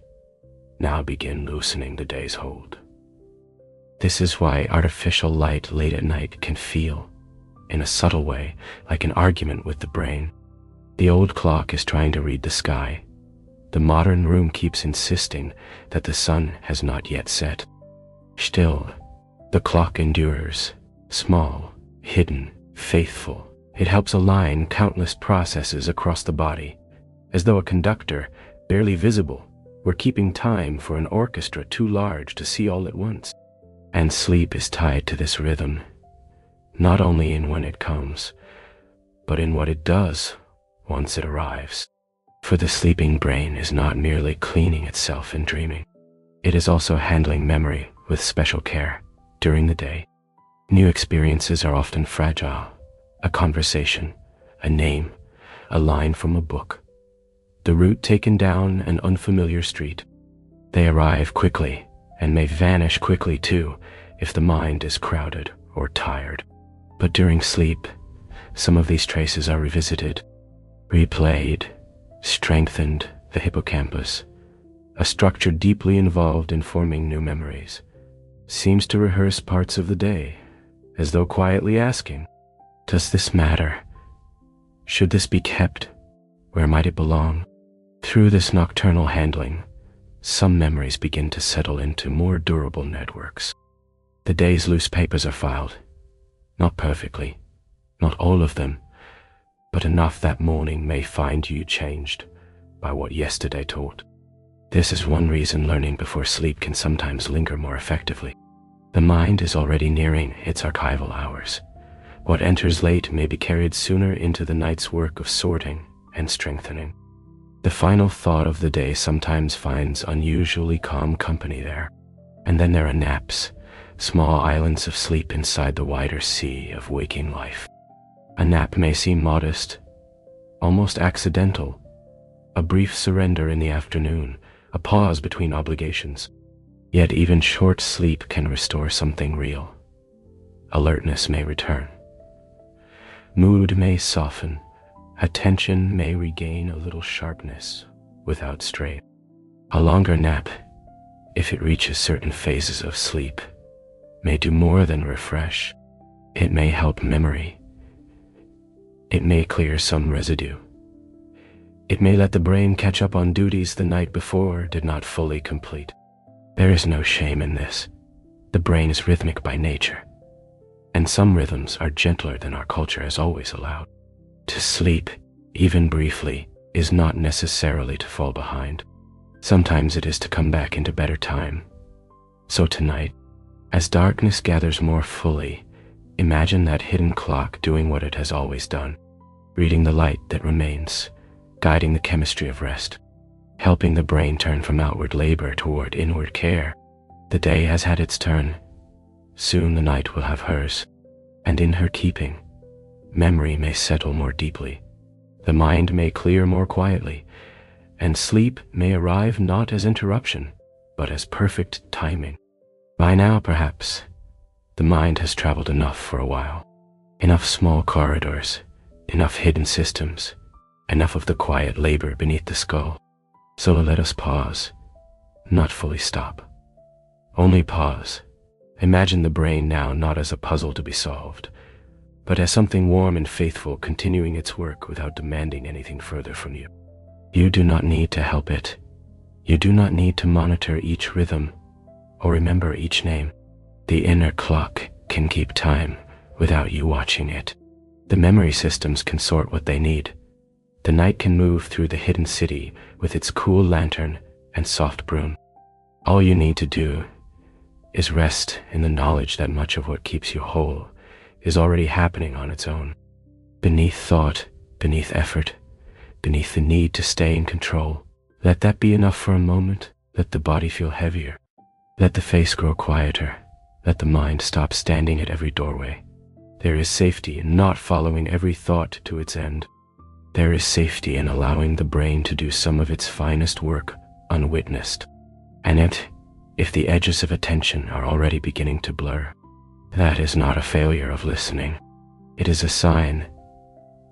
Speaker 1: Now begin loosening the day's hold. This is why artificial light late at night can feel, in a subtle way, like an argument with the brain. The old clock is trying to read the sky. The modern room keeps insisting that the sun has not yet set. Still, the clock endures, small, hidden, faithful. It helps align countless processes across the body, as though a conductor, barely visible, were keeping time for an orchestra too large to see all at once. And sleep is tied to this rhythm, not only in when it comes, but in what it does once it arrives. For the sleeping brain is not merely cleaning itself in dreaming. It is also handling memory with special care during the day. New experiences are often fragile. A conversation, a name, a line from a book, the route taken down an unfamiliar street. They arrive quickly and may vanish quickly too if the mind is crowded or tired. But during sleep, some of these traces are revisited, replayed, strengthened the hippocampus, a structure deeply involved in forming new memories, seems to rehearse parts of the day, as though quietly asking, "Does this matter? Should this be kept? Where might it belong?" Through this nocturnal handling, some memories begin to settle into more durable networks. The day's loose papers are filed, not perfectly, not all of them, but enough that morning may find you changed by what yesterday taught. This is one reason learning before sleep can sometimes linger more effectively. The mind is already nearing its archival hours. What enters late may be carried sooner into the night's work of sorting and strengthening. The final thought of the day sometimes finds unusually calm company there. And then there are naps, small islands of sleep inside the wider sea of waking life. A nap may seem modest, almost accidental, a brief surrender in the afternoon, a pause between obligations. Yet even short sleep can restore something real. Alertness may return. Mood may soften. Attention may regain a little sharpness without strain. A longer nap, if it reaches certain phases of sleep, may do more than refresh. It may help memory. It may clear some residue. It may let the brain catch up on duties the night before did not fully complete. There is no shame in this. The brain is rhythmic by nature, and some rhythms are gentler than our culture has always allowed. To sleep, even briefly, is not necessarily to fall behind. Sometimes it is to come back into better time. So tonight, as darkness gathers more fully, imagine that hidden clock doing what it has always done, reading the light that remains, guiding the chemistry of rest, helping the brain turn from outward labor toward inward care. The day has had its turn. Soon the night will have hers, and in her keeping, memory may settle more deeply, the mind may clear more quietly, and sleep may arrive not as interruption, but as perfect timing. By now, perhaps, the mind has traveled enough for a while. Enough small corridors, enough hidden systems, enough of the quiet labor beneath the skull. So let us pause, not fully stop. Only pause. Imagine the brain now not as a puzzle to be solved, but as something warm and faithful continuing its work without demanding anything further from you. You do not need to help it. You do not need to monitor each rhythm or remember each name. The inner clock can keep time without you watching it. The memory systems can sort what they need. The night can move through the hidden city with its cool lantern and soft broom. All you need to do is rest in the knowledge that much of what keeps you whole is already happening on its own. Beneath thought, beneath effort, beneath the need to stay in control. Let that be enough for a moment. Let the body feel heavier. Let the face grow quieter. Let the mind stop standing at every doorway. There is safety in not following every thought to its end. There is safety in allowing the brain to do some of its finest work unwitnessed. And yet, if the edges of attention are already beginning to blur, that is not a failure of listening. It is a sign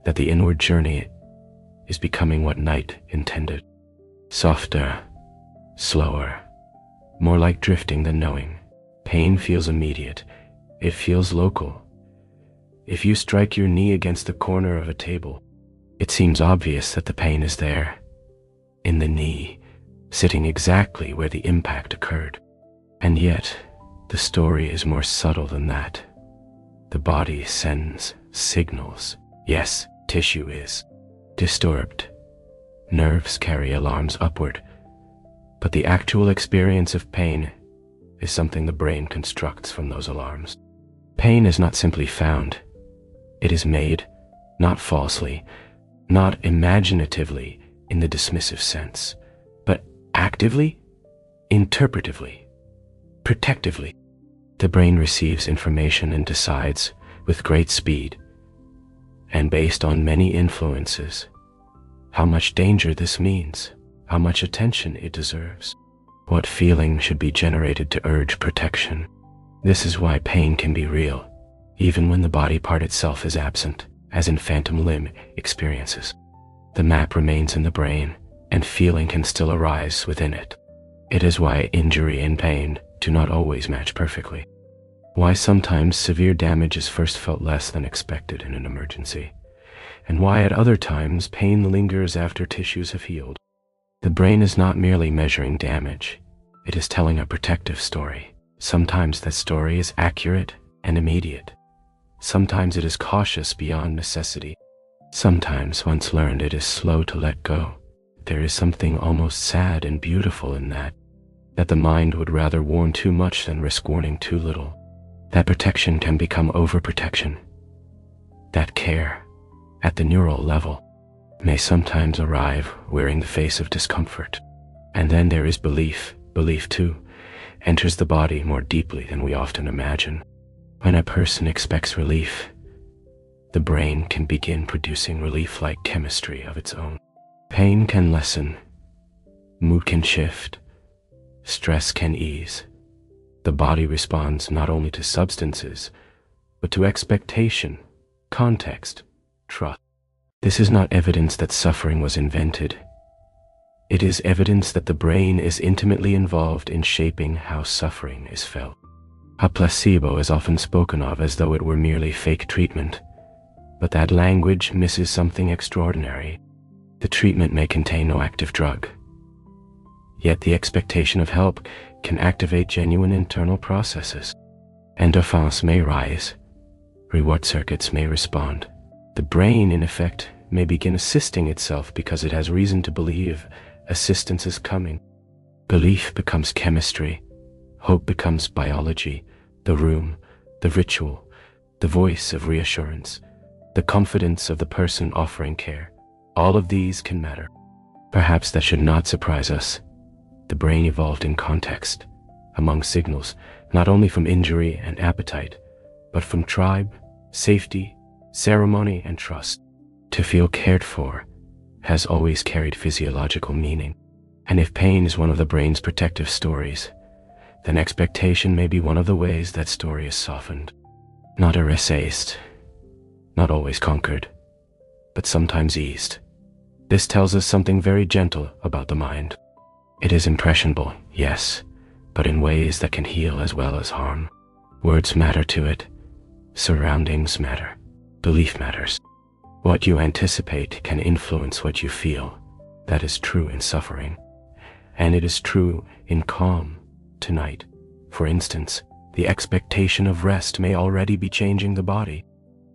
Speaker 1: that the inward journey is becoming what night intended. Softer, slower, more like drifting than knowing. Pain feels immediate. It feels local. If you strike your knee against the corner of a table, it seems obvious that the pain is there, in the knee, sitting exactly where the impact occurred. And yet, the story is more subtle than that. The body sends signals. Yes, tissue is disturbed. Nerves carry alarms upward. But the actual experience of pain is something the brain constructs from those alarms. Pain is not simply found. It is made, not falsely, not imaginatively in the dismissive sense, but actively, interpretively, protectively. The brain receives information and decides with great speed, and based on many influences, how much danger this means, how much attention it deserves, what feeling should be generated to urge protection. This is why pain can be real, even when the body part itself is absent, as in phantom limb experiences. The map remains in the brain, and feeling can still arise within it. It is why injury and pain do not always match perfectly. Why sometimes severe damage is first felt less than expected in an emergency, and why at other times pain lingers after tissues have healed. The brain is not merely measuring damage, it is telling a protective story. Sometimes that story is accurate and immediate. Sometimes it is cautious beyond necessity. Sometimes, once learned, it is slow to let go. There is something almost sad and beautiful in that the mind would rather warn too much than risk warning too little. That protection can become overprotection. That care, at the neural level, may sometimes arrive wearing the face of discomfort. And then there is belief. Belief, too, enters the body more deeply than we often imagine. When a person expects relief, the brain can begin producing relief-like chemistry of its own. Pain can lessen, mood can shift, stress can ease. The body responds not only to substances, but to expectation, context, trust. This is not evidence that suffering was invented. It is evidence that the brain is intimately involved in shaping how suffering is felt. A placebo is often spoken of as though it were merely fake treatment, but that language misses something extraordinary. The treatment may contain no active drug, yet the expectation of help can activate genuine internal processes. Endorphins may rise, reward circuits may respond. The brain, in effect, may begin assisting itself because it has reason to believe assistance is coming. Belief becomes chemistry, hope becomes biology, the room, the ritual, the voice of reassurance, the confidence of the person offering care. All of these can matter. Perhaps that should not surprise us. The brain evolved in context, among signals, not only from injury and appetite, but from tribe, safety, ceremony, and trust. To feel cared for has always carried physiological meaning. And if pain is one of the brain's protective stories, then expectation may be one of the ways that story is softened. Not erased, not always conquered, but sometimes eased. This tells us something very gentle about the mind. It is impressionable, yes, but in ways that can heal as well as harm. Words matter to it, surroundings matter, belief matters. What you anticipate can influence what you feel. That is true in suffering, and it is true in calm tonight. For instance, the expectation of rest may already be changing the body.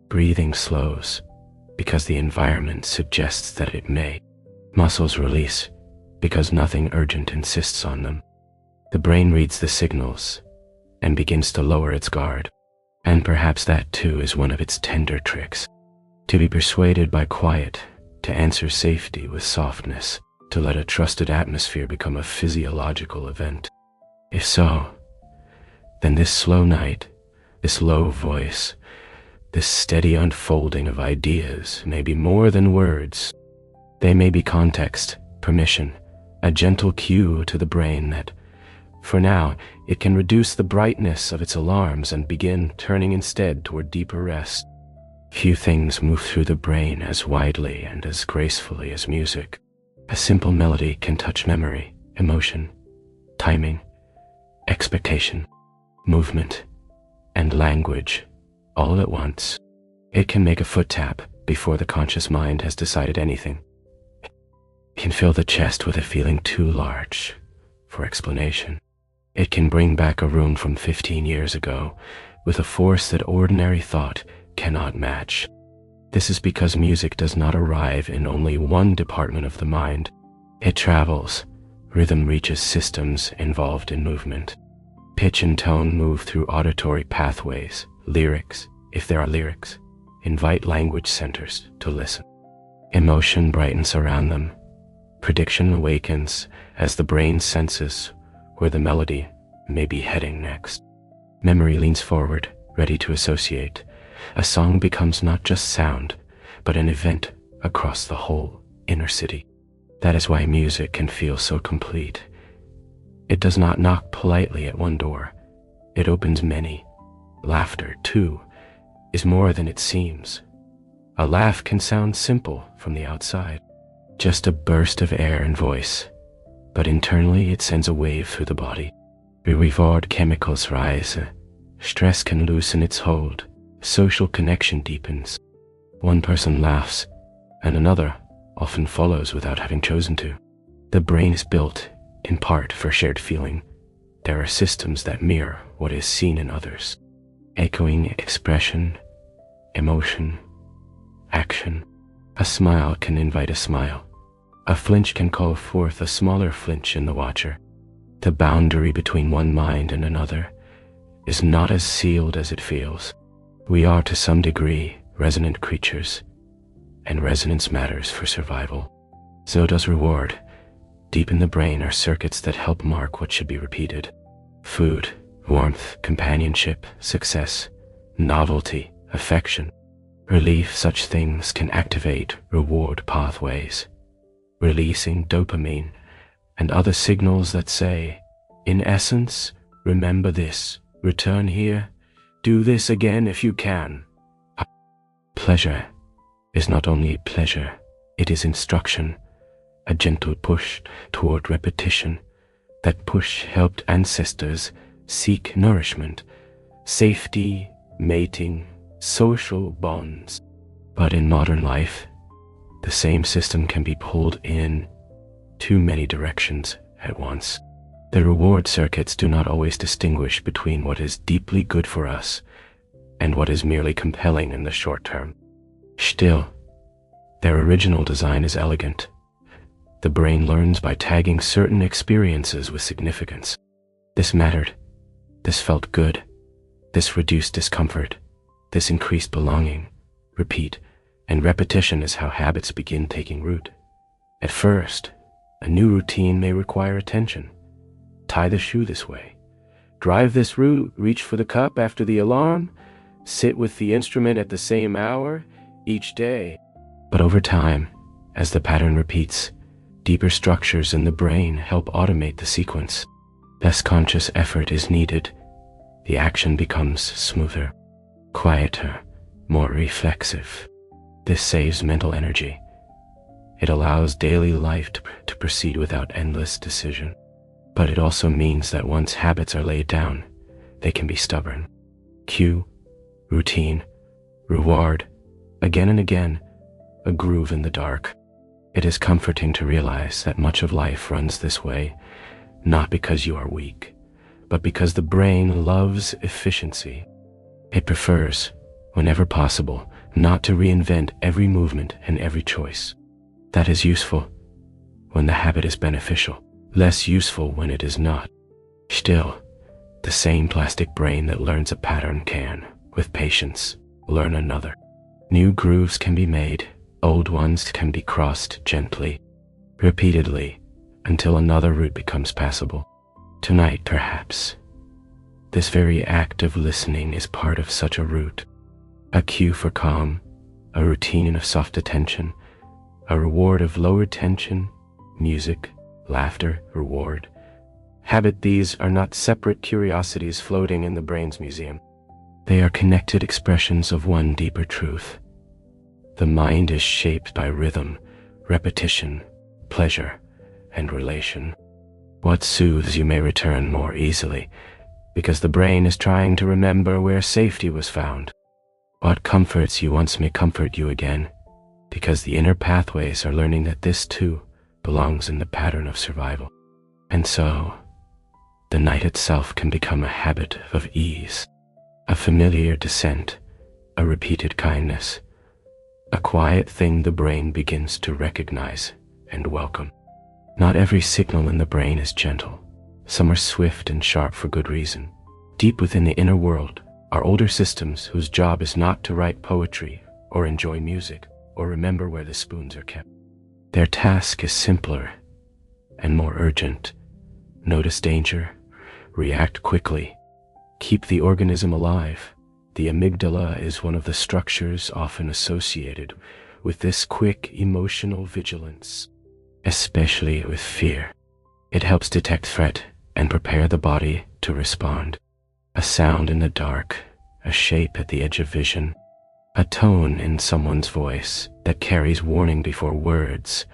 Speaker 1: Breathing slows because the environment suggests that it may. Muscles release because nothing urgent insists on them. The brain reads the signals and begins to lower its guard. And perhaps that too is one of its tender tricks. To be persuaded by quiet, to answer safety with softness, to let a trusted atmosphere become a physiological event. If so, then this slow night, this low voice, this steady unfolding of ideas may be more than words. They may be context, permission, a gentle cue to the brain that, for now, it can reduce the brightness of its alarms and begin turning instead toward deeper rest. Few things move through the brain as widely and as gracefully as music. A simple melody can touch memory, emotion, timing, expectation, movement, and language all at once. It can make a foot tap before the conscious mind has decided anything. It can fill the chest with a feeling too large for explanation. It can bring back a room from 15 years ago with a force that ordinary thought cannot match. This is because music does not arrive in only one department of the mind. It travels. Rhythm reaches systems involved in movement. Pitch and tone move through auditory pathways. Lyrics, if there are lyrics, invite language centers to listen. Emotion brightens around them. Prediction awakens as the brain senses where the melody may be heading next. Memory leans forward, ready to associate. A song becomes not just sound, but an event across the whole inner city. That is why music can feel so complete. It does not knock politely at one door. It opens many. Laughter, too, is more than it seems. A laugh can sound simple from the outside. Just a burst of air and voice. but internally it sends a wave through the body. Reward chemicals rise, stress can loosen its hold, social connection deepens. One person laughs, and another often follows without having chosen to. The brain is built, in part, for shared feeling. There are systems that mirror what is seen in others, echoing expression, emotion, action. A smile can invite a smile. A flinch can call forth a smaller flinch in the watcher. The boundary between one mind and another is not as sealed as it feels. We are, to some degree, resonant creatures, and resonance matters for survival. So does reward. Deep in the brain are circuits that help mark what should be repeated. Food, warmth, companionship, success, novelty, affection, relief. Such things can activate reward pathways, releasing dopamine and other signals that say, in essence, remember this, return here, do this again if you can. Pleasure is not only pleasure, it is instruction, a gentle push toward repetition. That push helped ancestors seek nourishment, safety, mating, social bonds. But in modern life, the same system can be pulled in too many directions at once. The reward circuits do not always distinguish between what is deeply good for us and what is merely compelling in the short term. Still, their original design is elegant. The brain learns by tagging certain experiences with significance. This mattered. This felt good. This reduced discomfort. This increased belonging. Repeat and repetition is how habits begin taking root. At first, a new routine may require attention. Tie the shoe this way. Drive this route. Reach for the cup after the alarm. Sit with the instrument at the same hour each day. But over time, as the pattern repeats, deeper structures in the brain help automate the sequence. Less conscious effort is needed. The action becomes smoother, quieter, more reflexive. This saves mental energy. It allows daily life to proceed without endless decision. But it also means that once habits are laid down, they can be stubborn. Cue, routine, reward, again and again, a groove in the dark. It is comforting to realize that much of life runs this way, not because you are weak, but because the brain loves efficiency. It prefers, whenever possible, not to reinvent every movement and every choice. That is useful when the habit is beneficial, less useful when it is not. Still, the same plastic brain that learns a pattern can, with patience, learn another. New grooves can be made. Old ones can be crossed gently, repeatedly, until another route becomes passable. Tonight, perhaps, this very act of listening is part of such a route. A cue for calm, a routine of soft attention, a reward of lower tension, music, laughter, reward. Habit. These are not separate curiosities floating in the brain's museum. They are connected expressions of one deeper truth. The mind is shaped by rhythm, repetition, pleasure, and relation. What soothes you may return more easily, because the brain is trying to remember where safety was found. What comforts you once may comfort you again, because the inner pathways are learning that this too belongs in the pattern of survival. And so, the night itself can become a habit of ease, a familiar descent, a repeated kindness, a quiet thing the brain begins to recognize and welcome. Not every signal in the brain is gentle. Some are swift and sharp for good reason. Deep within the inner world are older systems whose job is not to write poetry or enjoy music or remember where the spoons are kept. Their task is simpler and more urgent. Notice danger, react quickly, keep the organism alive. The amygdala is one of the structures often associated with this quick emotional vigilance, especially with fear. It helps detect threat and prepare the body to respond. A sound in the dark, a shape at the edge of vision, a tone in someone's voice that carries warning before words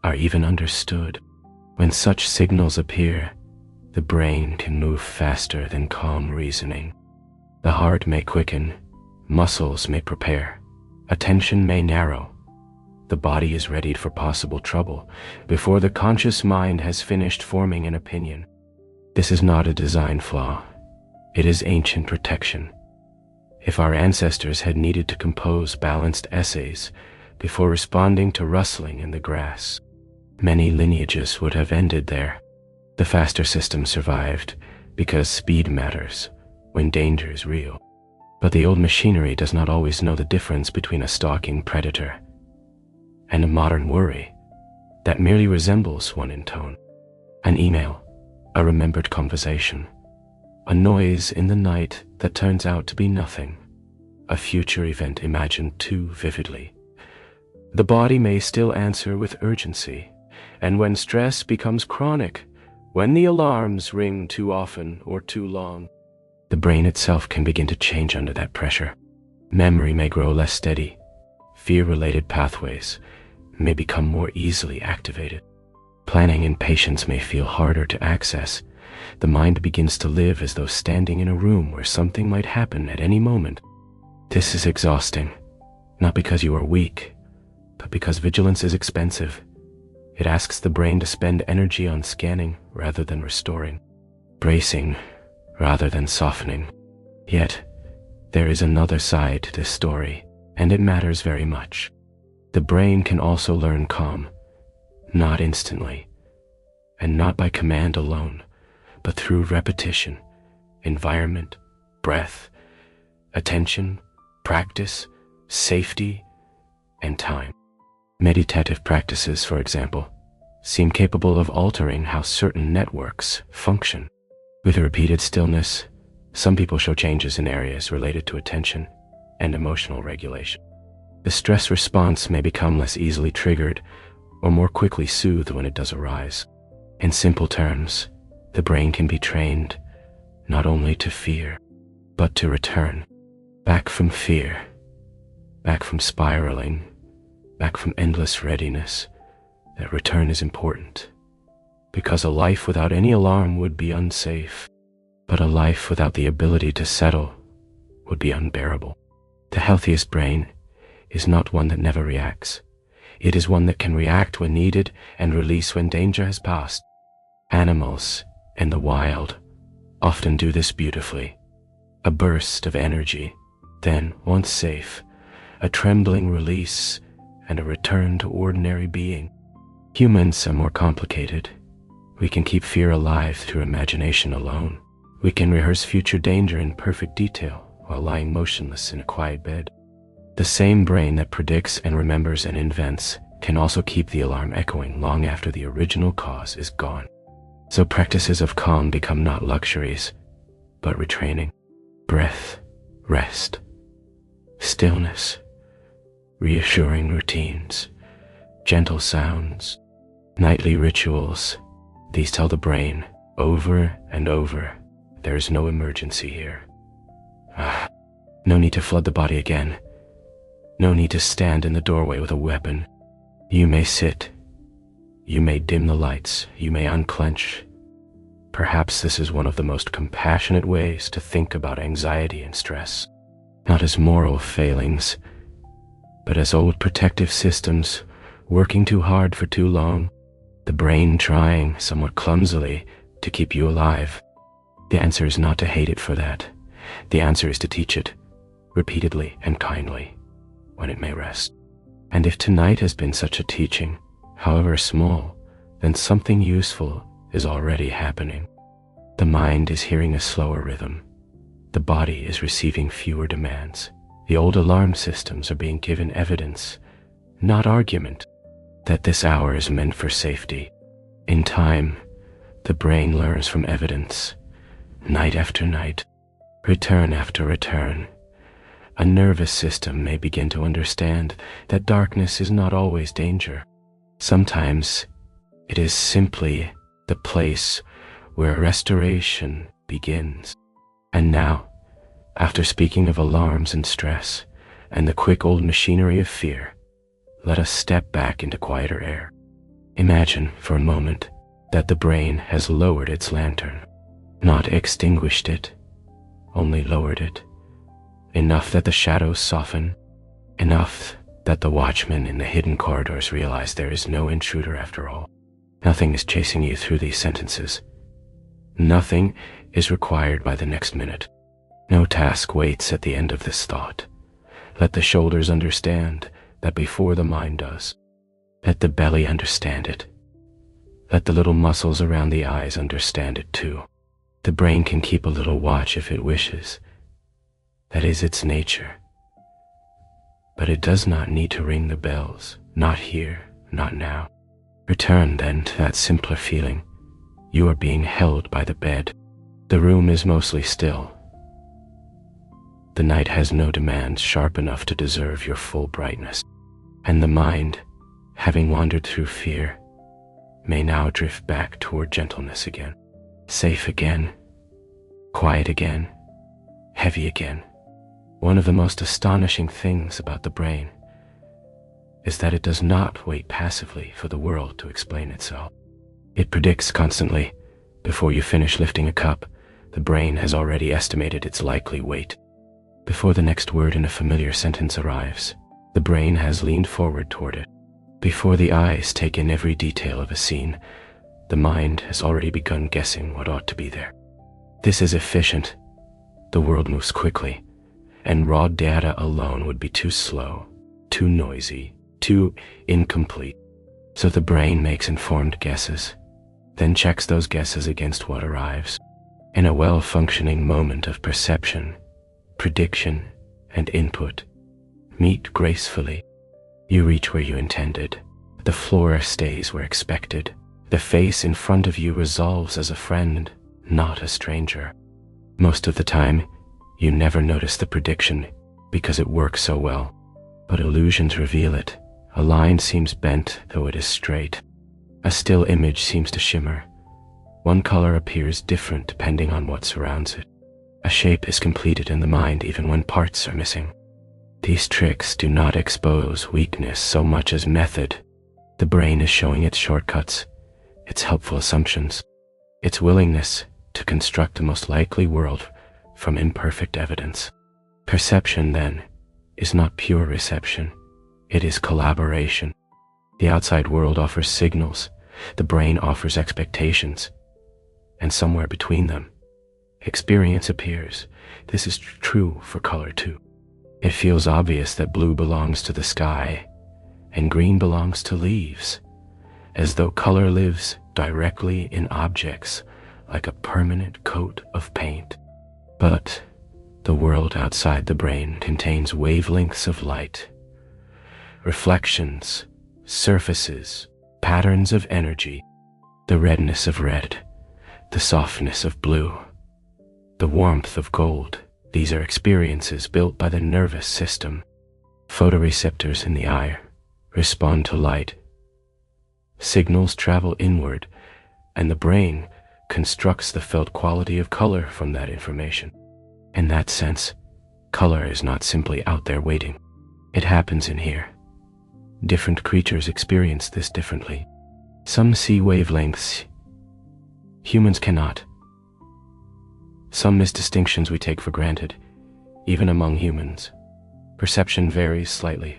Speaker 1: are even understood. When such signals appear, the brain can move faster than calm reasoning. The heart may quicken, muscles may prepare, attention may narrow. The body is readied for possible trouble before the conscious mind has finished forming an opinion. This is not a design flaw. It is ancient protection. If our ancestors had needed to compose balanced essays before responding to rustling in the grass, many lineages would have ended there. The faster system survived because speed matters when danger is real. But the old machinery does not always know the difference between a stalking predator and a modern worry that merely resembles one in tone. An email, a remembered conversation, a noise in the night that turns out to be nothing, a future event imagined too vividly. The body may still answer with urgency, and when stress becomes chronic, when the alarms ring too often or too long, the brain itself can begin to change under that pressure. Memory may grow less steady. Fear-related pathways may become more easily activated. Planning and patience may feel harder to access. The mind begins to live as though standing in a room where something might happen at any moment. This is exhausting, not because you are weak, but because vigilance is expensive. It asks the brain to spend energy on scanning rather than restoring, bracing rather than softening. Yet, there is another side to this story, and it matters very much. The brain can also learn calm, not instantly, and not by command alone, but through repetition, environment, breath, attention, practice, safety, and time. Meditative practices, for example, seem capable of altering how certain networks function. With repeated stillness, some people show changes in areas related to attention and emotional regulation. The stress response may become less easily triggered or more quickly soothed when it does arise. In simple terms, the brain can be trained not only to fear, but to return. Back from fear, back from spiraling, back from endless readiness. That return is important, because a life without any alarm would be unsafe, but a life without the ability to settle would be unbearable. The healthiest brain is not one that never reacts. It is one that can react when needed and release when danger has passed. Animals in the wild often do this beautifully. A burst of energy, then, once safe, a trembling release and a return to ordinary being. Humans are more complicated. We can keep fear alive through imagination alone. We can rehearse future danger in perfect detail while lying motionless in a quiet bed. The same brain that predicts and remembers and invents can also keep the alarm echoing long after the original cause is gone. So practices of calm become not luxuries, but retraining. Breath, rest, stillness, reassuring routines, gentle sounds, nightly rituals. These tell the brain over and over, there is no emergency here. No need to flood the body again. No need to stand in the doorway with a weapon. You may sit. You may dim the lights. You may unclench. Perhaps this is one of the most compassionate ways to think about anxiety and stress, not as moral failings, but as old protective systems working too hard for too long, the brain trying, somewhat clumsily, to keep you alive. The answer is not to hate it for that. The answer is to teach it, repeatedly and kindly, when it may rest. And if tonight has been such a teaching, however small, then something useful is already happening. The mind is hearing a slower rhythm. The body is receiving fewer demands. The old alarm systems are being given evidence, not argument, that this hour is meant for safety. In time, the brain learns from evidence, night after night, return after return. A nervous system may begin to understand that darkness is not always danger. Sometimes it is simply the place where restoration begins. And now, after speaking of alarms and stress and the quick old machinery of fear, let us step back into quieter air. Imagine, for a moment, that the brain has lowered its lantern, not extinguished it, only lowered it, enough that the shadows soften, enough that the watchmen in the hidden corridors realize there is no intruder after all. Nothing is chasing you through these sentences. Nothing is required by the next minute. No task waits at the end of this thought. Let the shoulders understand that before the mind does. Let the belly understand it. Let the little muscles around the eyes understand it too. The brain can keep a little watch if it wishes. That is its nature. But it does not need to ring the bells, not here, not now. Return then to that simpler feeling. You are being held by the bed. The room is mostly still. The night has no demands sharp enough to deserve your full brightness. And the mind, having wandered through fear, may now drift back toward gentleness again. Safe again, quiet again, heavy again. One of the most astonishing things about the brain is that it does not wait passively for the world to explain itself. It predicts constantly. Before you finish lifting a cup, the brain has already estimated its likely weight. Before the next word in a familiar sentence arrives, the brain has leaned forward toward it. Before the eyes take in every detail of a scene, the mind has already begun guessing what ought to be there. This is efficient. The world moves quickly, and raw data alone would be too slow, too noisy, too incomplete. So the brain makes informed guesses, then checks those guesses against what arrives. In a well-functioning moment of perception, prediction, and input meet gracefully. You reach where you intended. The floor stays where expected. The face in front of you resolves as a friend, not a stranger. Most of the time, you never notice the prediction because it works so well. But illusions reveal it. A line seems bent, though it is straight. A still image seems to shimmer. One color appears different depending on what surrounds it. A shape is completed in the mind even when parts are missing. These tricks do not expose weakness so much as method. The brain is showing its shortcuts, its helpful assumptions, its willingness to construct the most likely world from imperfect evidence. Perception, then, is not pure reception. It is collaboration. The outside world offers signals, the brain offers expectations, and somewhere between them, experience appears. This is true for color too. It feels obvious that blue belongs to the sky and green belongs to leaves, as though color lives directly in objects like a permanent coat of paint. But the world outside the brain contains wavelengths of light, reflections, surfaces, patterns of energy, the redness of red, the softness of blue, the warmth of gold. These are experiences built by the nervous system. Photoreceptors in the eye respond to light. Signals travel inward, and the brain constructs the felt quality of color from that information. In that sense, color is not simply out there waiting. It happens in here. Different creatures experience this differently. Some see wavelengths. Humans cannot. Some miss distinctions we take for granted, even among humans. Perception varies slightly,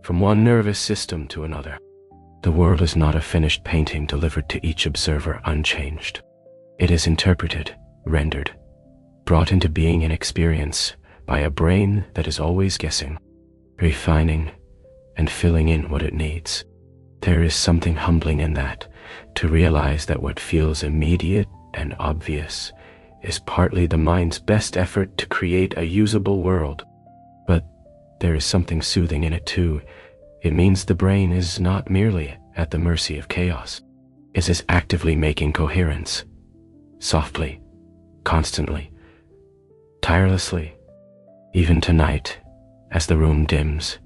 Speaker 1: from one nervous system to another. The world is not a finished painting delivered to each observer unchanged. It is interpreted, rendered, brought into being and experience by a brain that is always guessing, refining, and filling in what it needs. There is something humbling in that, to realize that what feels immediate and obvious is partly the mind's best effort to create a usable world. But there is something soothing in it too. It means the brain is not merely at the mercy of chaos. It is actively making coherence, softly, constantly, tirelessly. Even tonight, as the room dims,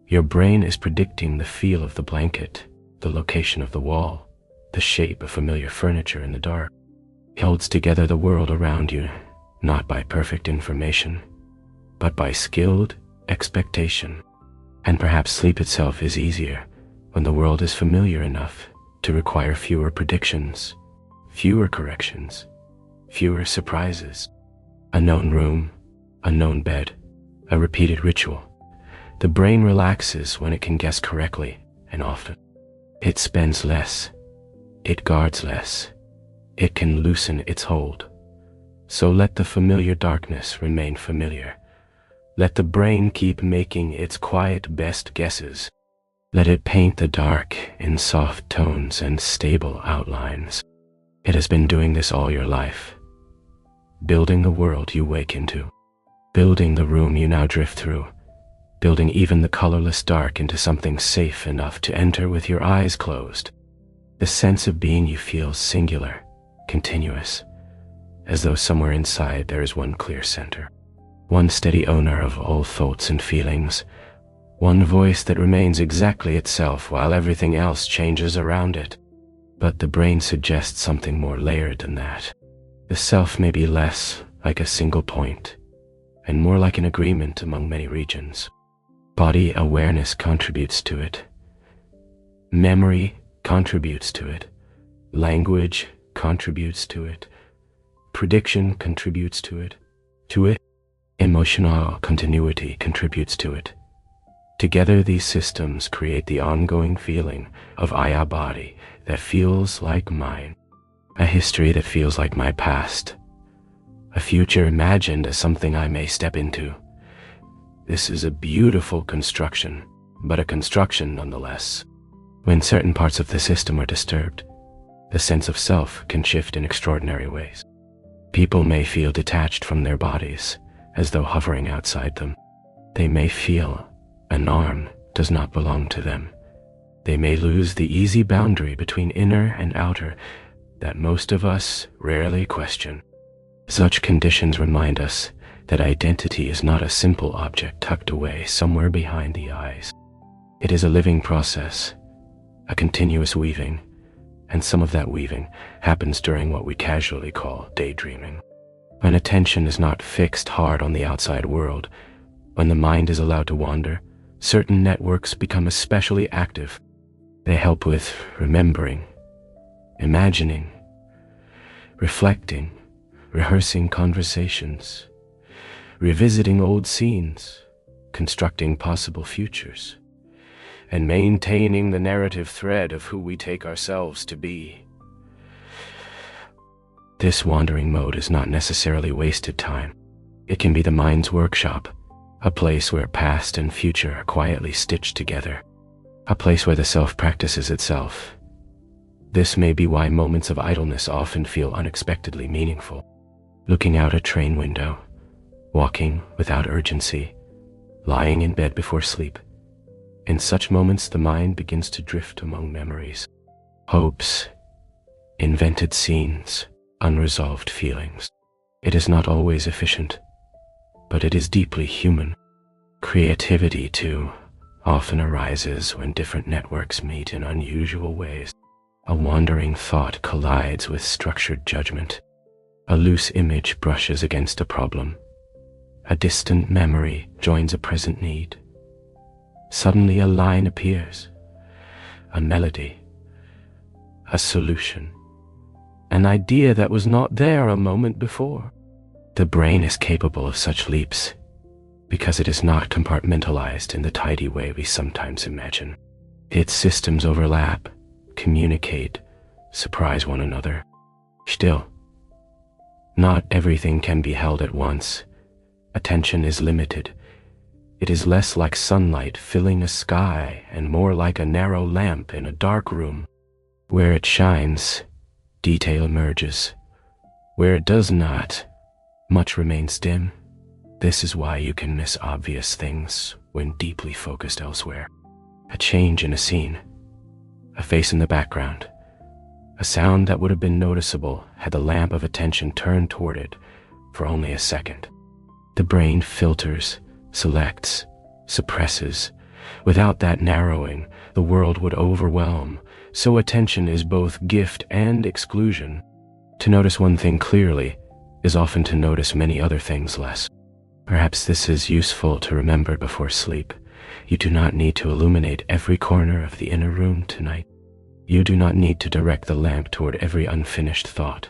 Speaker 1: your brain is predicting the feel of the blanket, the location of the wall, the shape of familiar furniture in the dark. It holds together the world around you, not by perfect information, but by skilled expectation. And perhaps sleep itself is easier when the world is familiar enough to require fewer predictions, fewer corrections, fewer surprises. A known room, a known bed, a repeated ritual. The brain relaxes when it can guess correctly and often. It spends less. It guards less. It can loosen its hold. So let the familiar darkness remain familiar. Let the brain keep making its quiet best guesses. Let it paint the dark in soft tones and stable outlines. It has been doing this all your life, building the world you wake into, building the room you now drift through, building even the colorless dark into something safe enough to enter with your eyes closed. The sense of being you feel singular, continuous, as though somewhere inside there is one clear center, one steady owner of all thoughts and feelings, one voice that remains exactly itself while everything else changes around it. But the brain suggests something more layered than that. The self may be less like a single point, and more like an agreement among many regions. Body awareness contributes to it. Memory contributes to it. Language contributes to it. Prediction contributes to it. Emotional continuity contributes to it. Together these systems create the ongoing feeling of a body that feels like mine, a history that feels like my past, a future imagined as something I may step into. This is a beautiful construction, but a construction nonetheless. When certain parts of the system are disturbed, the sense of self can shift in extraordinary ways. People may feel detached from their bodies, as though hovering outside them. They may feel an arm does not belong to them. They may lose the easy boundary between inner and outer that most of us rarely question. Such conditions remind us that identity is not a simple object tucked away somewhere behind the eyes. It is a living process, a continuous weaving, and some of that weaving happens during what we casually call daydreaming. When attention is not fixed hard on the outside world, when the mind is allowed to wander, certain networks become especially active. They help with remembering, imagining, reflecting, rehearsing conversations, revisiting old scenes, constructing possible futures, and maintaining the narrative thread of who we take ourselves to be. This wandering mode is not necessarily wasted time. It can be the mind's workshop, a place where past and future are quietly stitched together, a place where the self practices itself. This may be why moments of idleness often feel unexpectedly meaningful. Looking out a train window, walking without urgency, lying in bed before sleep. In such moments, the mind begins to drift among memories, hopes, invented scenes, unresolved feelings. It is not always efficient, but it is deeply human. Creativity, too, often arises when different networks meet in unusual ways. A wandering thought collides with structured judgment. A loose image brushes against a problem. A distant memory joins a present need. Suddenly a line appears, a melody, a solution, an idea that was not there a moment before. The brain is capable of such leaps because it is not compartmentalized in the tidy way we sometimes imagine. Its systems overlap, communicate, surprise one another. Still, not everything can be held at once. Attention is limited. It is less like sunlight filling a sky and more like a narrow lamp in a dark room. Where it shines, detail emerges. Where it does not, much remains dim. This is why you can miss obvious things when deeply focused elsewhere. A change in a scene, a face in the background, a sound that would have been noticeable had the lamp of attention turned toward it for only a second. The brain filters, selects, suppresses. Without that narrowing, the world would overwhelm. So attention is both gift and exclusion. To notice one thing clearly is often to notice many other things less. Perhaps this is useful to remember before sleep. You do not need to illuminate every corner of the inner room tonight. You do not need to direct the lamp toward every unfinished thought,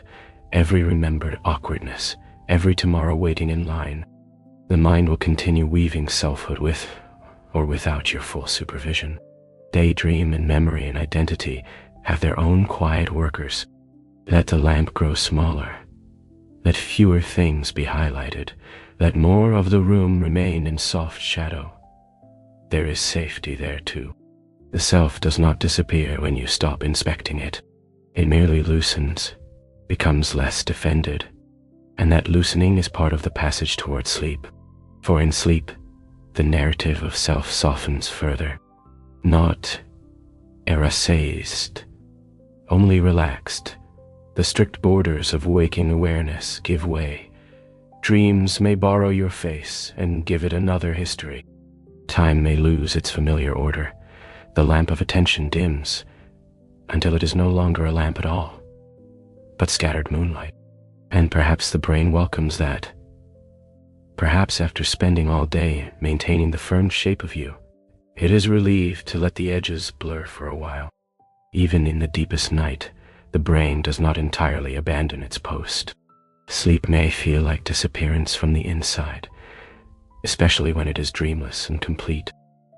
Speaker 1: every remembered awkwardness, every tomorrow waiting in line. The mind will continue weaving selfhood with or without your full supervision. Daydream and memory and identity have their own quiet workers. Let the lamp grow smaller. Let fewer things be highlighted. Let more of the room remain in soft shadow. There is safety there too. The self does not disappear when you stop inspecting it. It merely loosens, becomes less defended, and that loosening is part of the passage toward sleep. For in sleep, the narrative of self softens further, not erased, only relaxed. The strict borders of waking awareness give way. Dreams may borrow your face and give it another history. Time may lose its familiar order. The lamp of attention dims until it is no longer a lamp at all, but scattered moonlight. And perhaps the brain welcomes that. Perhaps after spending all day maintaining the firm shape of you, it is relieved to let the edges blur for a while. Even in the deepest night, the brain does not entirely abandon its post. Sleep may feel like disappearance from the inside, especially when it is dreamless and complete.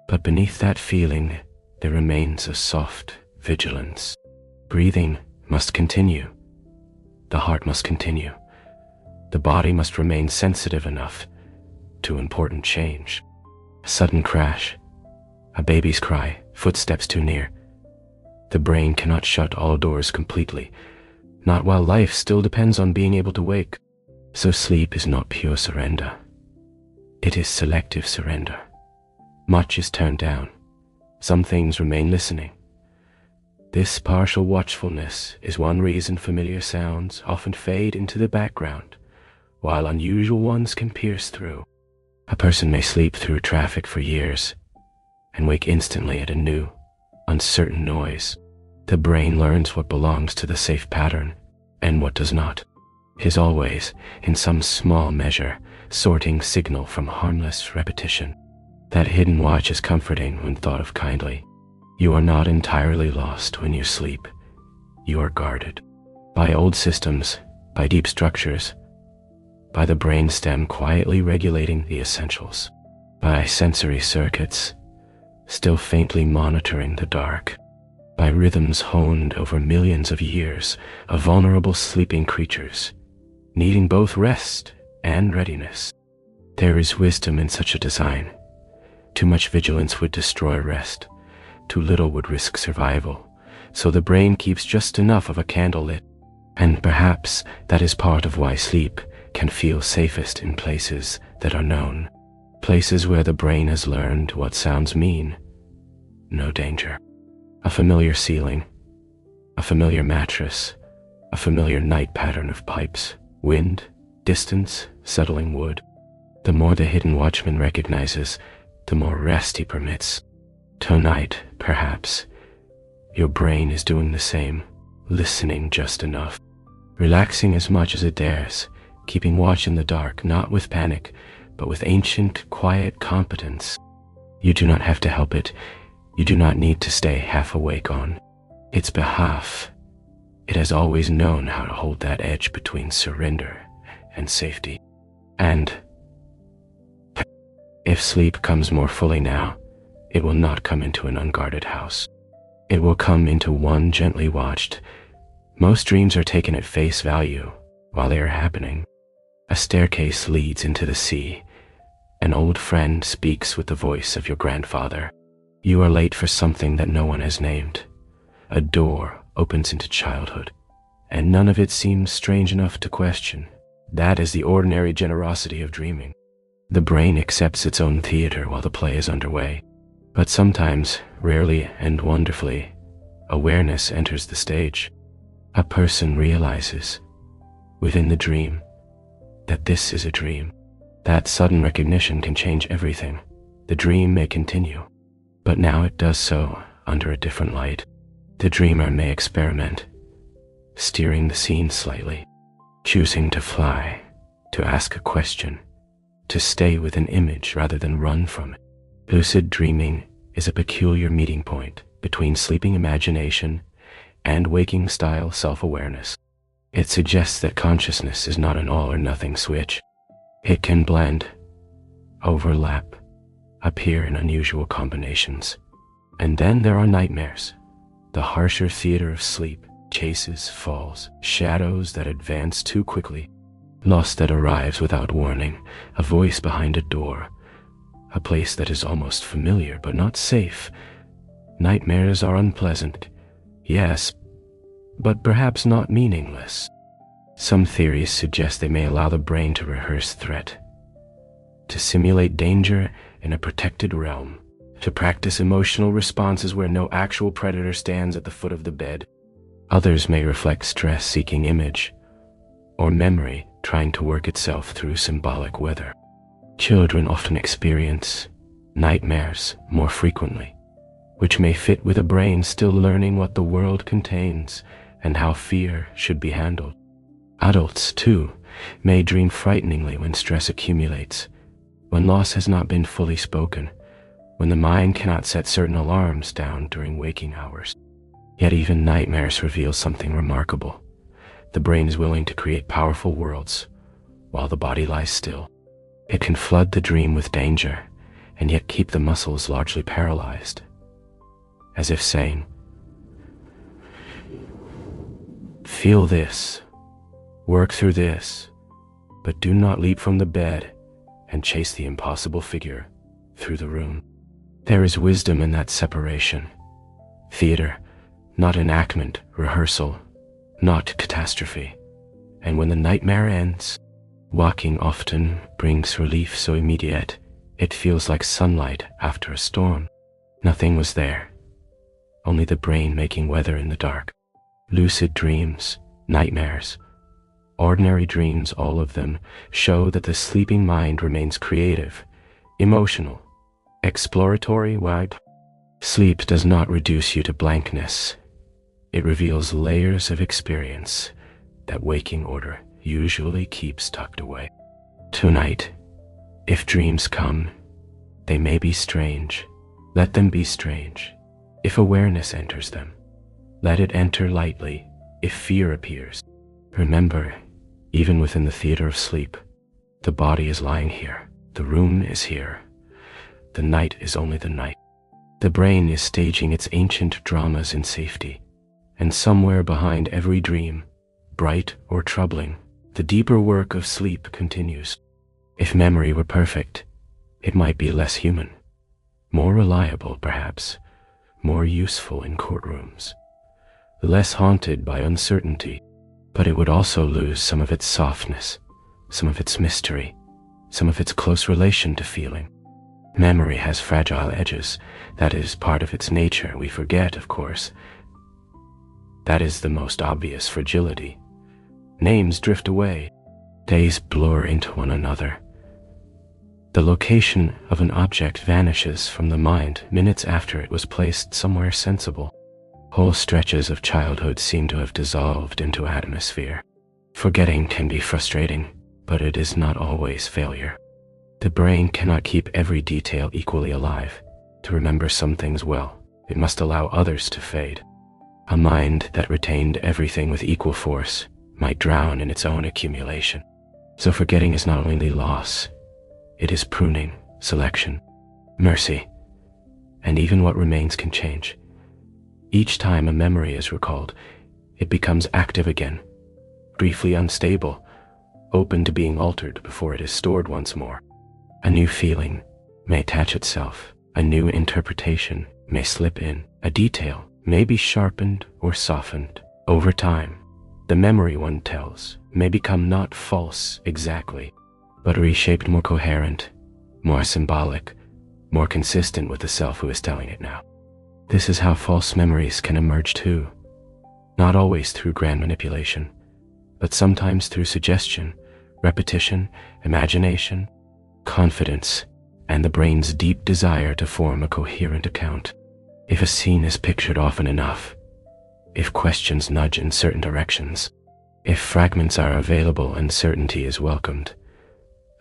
Speaker 1: But beneath that feeling, there remains a soft vigilance. Breathing must continue. The heart must continue. The body must remain sensitive enough to important change. A sudden crash, a baby's cry, footsteps too near. The brain cannot shut all doors completely, not while life still depends on being able to wake. So sleep is not pure surrender. It is selective surrender. Much is turned down. Some things remain listening. This partial watchfulness is one reason familiar sounds often fade into the background, while unusual ones can pierce through. A person may sleep through traffic for years and wake instantly at a new, uncertain noise. The brain learns what belongs to the safe pattern and what does not. It is always, in some small measure, sorting signal from harmless repetition. That hidden watch is comforting when thought of kindly. You are not entirely lost when you sleep. You are guarded by old systems, by deep structures, by the brainstem quietly regulating the essentials, by sensory circuits still faintly monitoring the dark, by rhythms honed over millions of years of vulnerable sleeping creatures, needing both rest and readiness. There is wisdom in such a design. Too much vigilance would destroy rest. Too little would risk survival. So the brain keeps just enough of a candle lit. And perhaps that is part of why sleep can feel safest in places that are known. Places where the brain has learned what sounds mean. No danger. A familiar ceiling. A familiar mattress. A familiar night pattern of pipes. Wind, distance, settling wood. The more the hidden watchman recognizes, the more rest he permits. Tonight, perhaps, your brain is doing the same, listening just enough, relaxing as much as it dares, keeping watch in the dark, not with panic, but with ancient, quiet competence. You do not have to help it. You do not need to stay half awake on its behalf. It has always known how to hold that edge between surrender and safety. And if sleep comes more fully now, it will not come into an unguarded house. It will come into one gently watched. Most dreams are taken at face value while they are happening. A staircase leads into the sea. An old friend speaks with the voice of your grandfather. You are late for something that no one has named. A door opens into childhood, and none of it seems strange enough to question. That is the ordinary generosity of dreaming. The brain accepts its own theater while the play is underway. But sometimes, rarely and wonderfully, awareness enters the stage. A person realizes, within the dream, that this is a dream. That sudden recognition can change everything. The dream may continue, but now it does so under a different light. The dreamer may experiment, steering the scene slightly, choosing to fly, to ask a question, to stay with an image rather than run from it. Lucid dreaming is a peculiar meeting point between sleeping imagination and waking-style self-awareness. It suggests that consciousness is not an all-or-nothing switch. It can blend, overlap, appear in unusual combinations. And then there are nightmares, the harsher theater of sleep, chases, falls, shadows that advance too quickly, loss that arrives without warning, a voice behind a door, a place that is almost familiar but not safe. Nightmares are unpleasant, yes, but perhaps not meaningless. Some theories suggest they may allow the brain to rehearse threat, to simulate danger in a protected realm, to practice emotional responses where no actual predator stands at the foot of the bed. Others may reflect stress-seeking image, or memory trying to work itself through symbolic weather. Children often experience nightmares more frequently, which may fit with a brain still learning what the world contains and how fear should be handled. Adults, too, may dream frighteningly when stress accumulates, when loss has not been fully spoken, when the mind cannot set certain alarms down during waking hours. Yet even nightmares reveal something remarkable. The brain is willing to create powerful worlds while the body lies still. It can flood the dream with danger and yet keep the muscles largely paralyzed, as if saying, "Feel this, work through this, but do not leap from the bed and chase the impossible figure through the room." There is wisdom in that separation. Theater, not enactment, rehearsal, not catastrophe. And when the nightmare ends, walking often brings relief so immediate, it feels like sunlight after a storm. Nothing was there, only the brain making weather in the dark. Lucid dreams, nightmares, ordinary dreams, all of them show that the sleeping mind remains creative, emotional, exploratory, wide. Sleep does not reduce you to blankness. It reveals layers of experience that waking order usually keeps tucked away. Tonight, if dreams come, they may be strange. Let them be strange. If awareness enters them, let it enter lightly. If fear appears, remember, even within the theater of sleep, the body is lying here, the room is here. The night is only the night. The brain is staging its ancient dramas in safety, and somewhere behind every dream, bright or troubling, the deeper work of sleep continues. If memory were perfect, it might be less human, more reliable perhaps, more useful in courtrooms, less haunted by uncertainty, but it would also lose some of its softness, some of its mystery, some of its close relation to feeling. Memory has fragile edges. That is part of its nature. We forget, of course. That is the most obvious fragility. Names drift away. Days blur into one another. The location of an object vanishes from the mind minutes after it was placed somewhere sensible. Whole stretches of childhood seem to have dissolved into atmosphere. Forgetting can be frustrating, but it is not always failure. The brain cannot keep every detail equally alive. To remember some things well, it must allow others to fade. A mind that retained everything with equal force might drown in its own accumulation. So forgetting is not only loss, it is pruning, selection, mercy, and even what remains can change. Each time a memory is recalled, it becomes active again, briefly unstable, open to being altered before it is stored once more. A new feeling may attach itself, a new interpretation may slip in, a detail may be sharpened or softened. Over time, the memory one tells may become not false exactly, but reshaped, more coherent, more symbolic, more consistent with the self who is telling it now. This is how false memories can emerge too, not always through grand manipulation, but sometimes through suggestion, repetition, imagination, confidence, and the brain's deep desire to form a coherent account. If a scene is pictured often enough, if questions nudge in certain directions, if fragments are available and certainty is welcomed,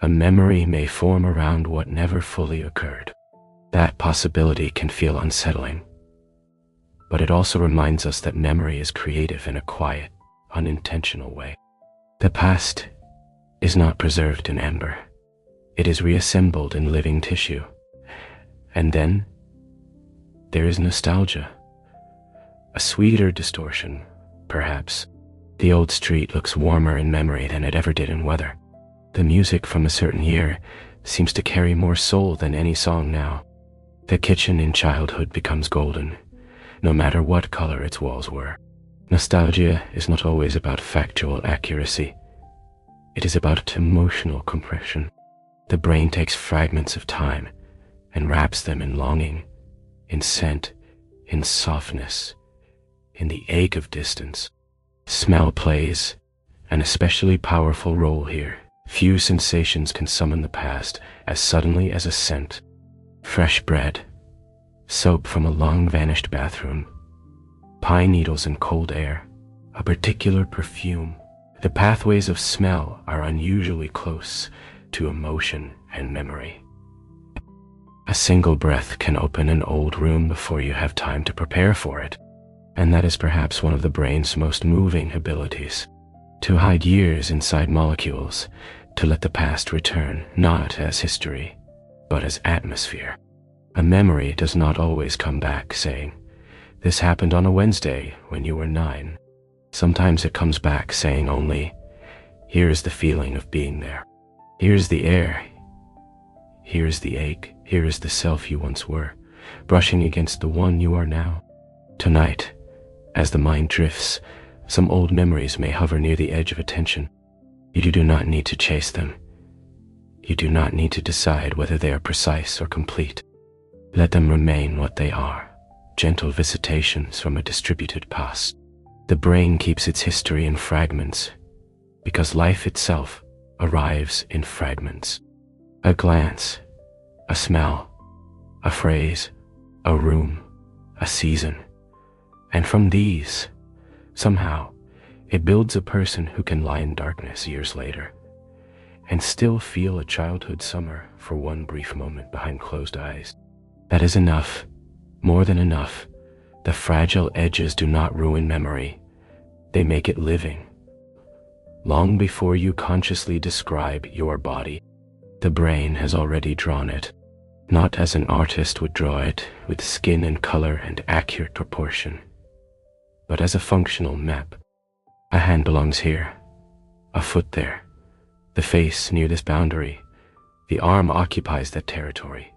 Speaker 1: a memory may form around what never fully occurred. That possibility can feel unsettling. but it also reminds us that memory is creative in a quiet, unintentional way. The past is not preserved in amber. It is reassembled in living tissue. And then there is nostalgia, a sweeter distortion, perhaps. The old street looks warmer in memory than it ever did in weather. The music from a certain year seems to carry more soul than any song now. The kitchen in childhood becomes golden, no matter what color its walls were. Nostalgia is not always about factual accuracy. It is about emotional compression. The brain takes fragments of time and wraps them in longing, in scent, in softness, in the ache of distance. Smell plays an especially powerful role here. Few sensations can summon the past as suddenly as a scent. Fresh bread, soap from a long-vanished bathroom, pine needles and cold air, a particular perfume. The pathways of smell are unusually close to emotion and memory. A single breath can open an old room before you have time to prepare for it, and that is perhaps one of the brain's most moving abilities. To hide years inside molecules, to let the past return, not as history, but as atmosphere. A memory does not always come back saying, "This happened on a Wednesday when you were 9. Sometimes it comes back saying only, "Here's the feeling of being there. Here's the air. Here's the ache. Here is the self you once were, brushing against the one you are now." Tonight, as the mind drifts, some old memories may hover near the edge of attention. You do not need to chase them. You do not need to decide whether they are precise or complete. Let them remain what they are, gentle visitations from a distributed past. The brain keeps its history in fragments, because life itself arrives in fragments. A glance, a smell, a phrase, a room, a season. And from these, somehow, it builds a person who can lie in darkness years later and still feel a childhood summer for one brief moment behind closed eyes. That is enough, more than enough. The fragile edges do not ruin memory. They make it living. Long before you consciously describe your body, the brain has already drawn it, not as an artist would draw it with skin and color and accurate proportion, but as a functional map. A hand belongs here, a foot there, the face near this boundary, the arm occupies that territory.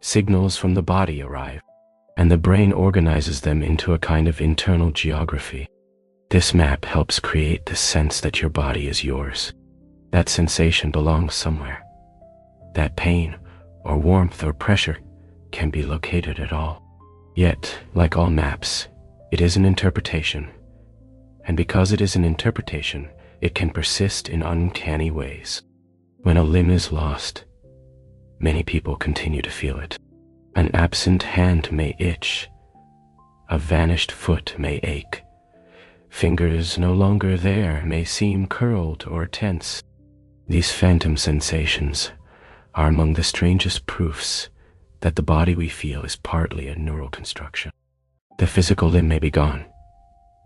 Speaker 1: Signals from the body arrive, and the brain organizes them into a kind of internal geography. This map helps create the sense that your body is yours. That sensation belongs somewhere. That pain or warmth or pressure can be located at all. Yet, like all maps, it is an interpretation. And because it is an interpretation, it can persist in uncanny ways. When a limb is lost, many people continue to feel it. An absent hand may itch. A vanished foot may ache. Fingers no longer there may seem curled or tense. These phantom sensations are among the strangest proofs that the body we feel is partly a neural construction. The physical limb may be gone,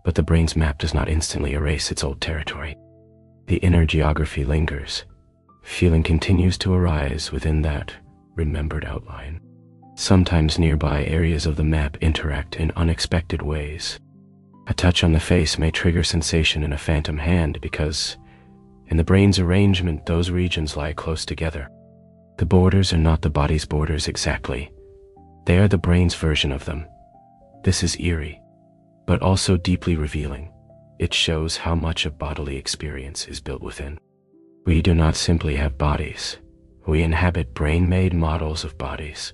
Speaker 1: but the brain's map does not instantly erase its old territory. The inner geography lingers. Feeling continues to arise within that remembered outline. Sometimes nearby areas of the map interact in unexpected ways. A touch on the face may trigger sensation in a phantom hand because, in the brain's arrangement, those regions lie close together. The borders are not the body's borders exactly. They are the brain's version of them. This is eerie, but also deeply revealing. It shows how much of bodily experience is built within. We do not simply have bodies. We inhabit brain-made models of bodies,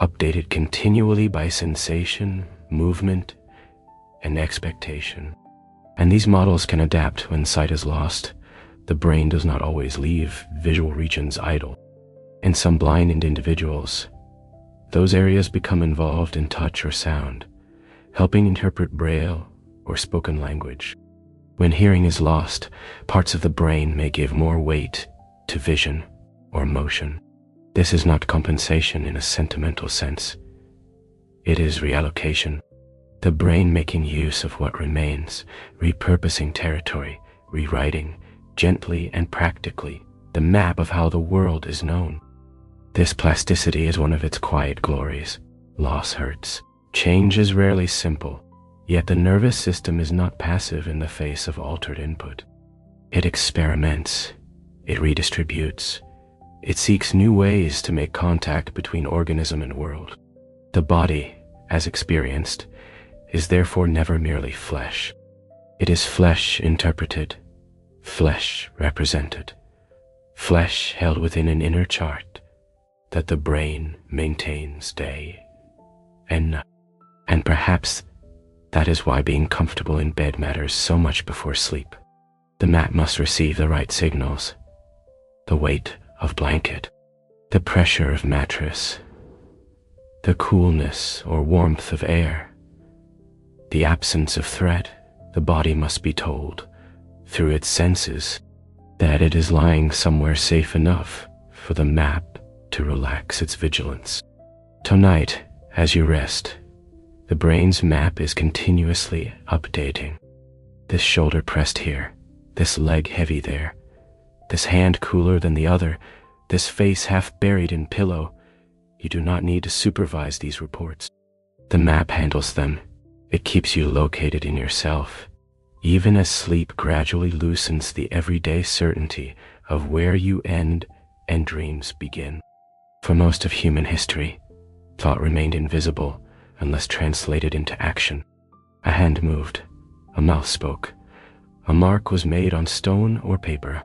Speaker 1: updated continually by sensation, movement, and expectation. And these models can adapt when sight is lost. The brain does not always leave visual regions idle. In some blinded individuals, those areas become involved in touch or sound, helping interpret braille or spoken language. When hearing is lost, parts of the brain may give more weight to vision or motion. This is not compensation in a sentimental sense. It is reallocation. the brain making use of what remains, repurposing territory, rewriting, gently and practically, the map of how the world is known. This plasticity is one of its quiet glories. Loss hurts. Change is rarely simple, yet the nervous system is not passive in the face of altered input. It experiments, it redistributes, it seeks new ways to make contact between organism and world. The body, as experienced, is therefore never merely flesh. It is flesh interpreted, flesh represented, flesh held within an inner chart that the brain maintains day and night. And perhaps that is why being comfortable in bed matters so much before sleep. The mat must receive the right signals, the weight of blanket, the pressure of mattress, the coolness or warmth of air, the absence of threat. The body must be told, through its senses, that it is lying somewhere safe enough for the map to relax its vigilance. Tonight, as you rest, the brain's map is continuously updating. This shoulder pressed here, this leg heavy there, this hand cooler than the other, this face half buried in pillow. You do not need to supervise these reports. The map handles them. It keeps you located in yourself, even as sleep gradually loosens the everyday certainty of where you end and dreams begin. For most of human history, thought remained invisible unless translated into action. A hand moved, a mouth spoke, a mark was made on stone or paper.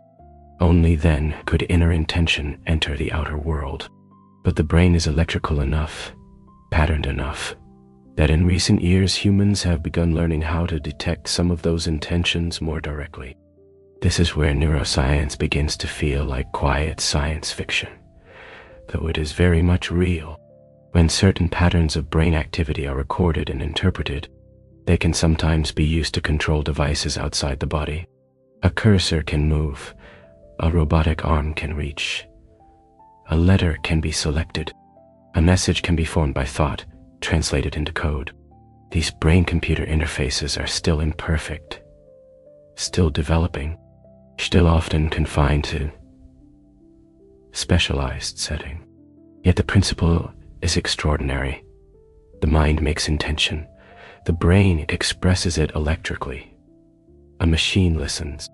Speaker 1: Only then could inner intention enter the outer world. But the brain is electrical enough, patterned enough, that in recent years humans have begun learning how to detect some of those intentions more directly. This is where neuroscience begins to feel like quiet science fiction, though it is very much real. When certain patterns of brain activity are recorded and interpreted, they can sometimes be used to control devices outside the body. A cursor can move, a robotic arm can reach, a letter can be selected, a message can be formed by thought, translated into code. These brain-computer interfaces are still imperfect, still developing, still often confined to specialized setting. Yet the principle is extraordinary. The mind makes intention. The brain expresses it electrically. A machine listens,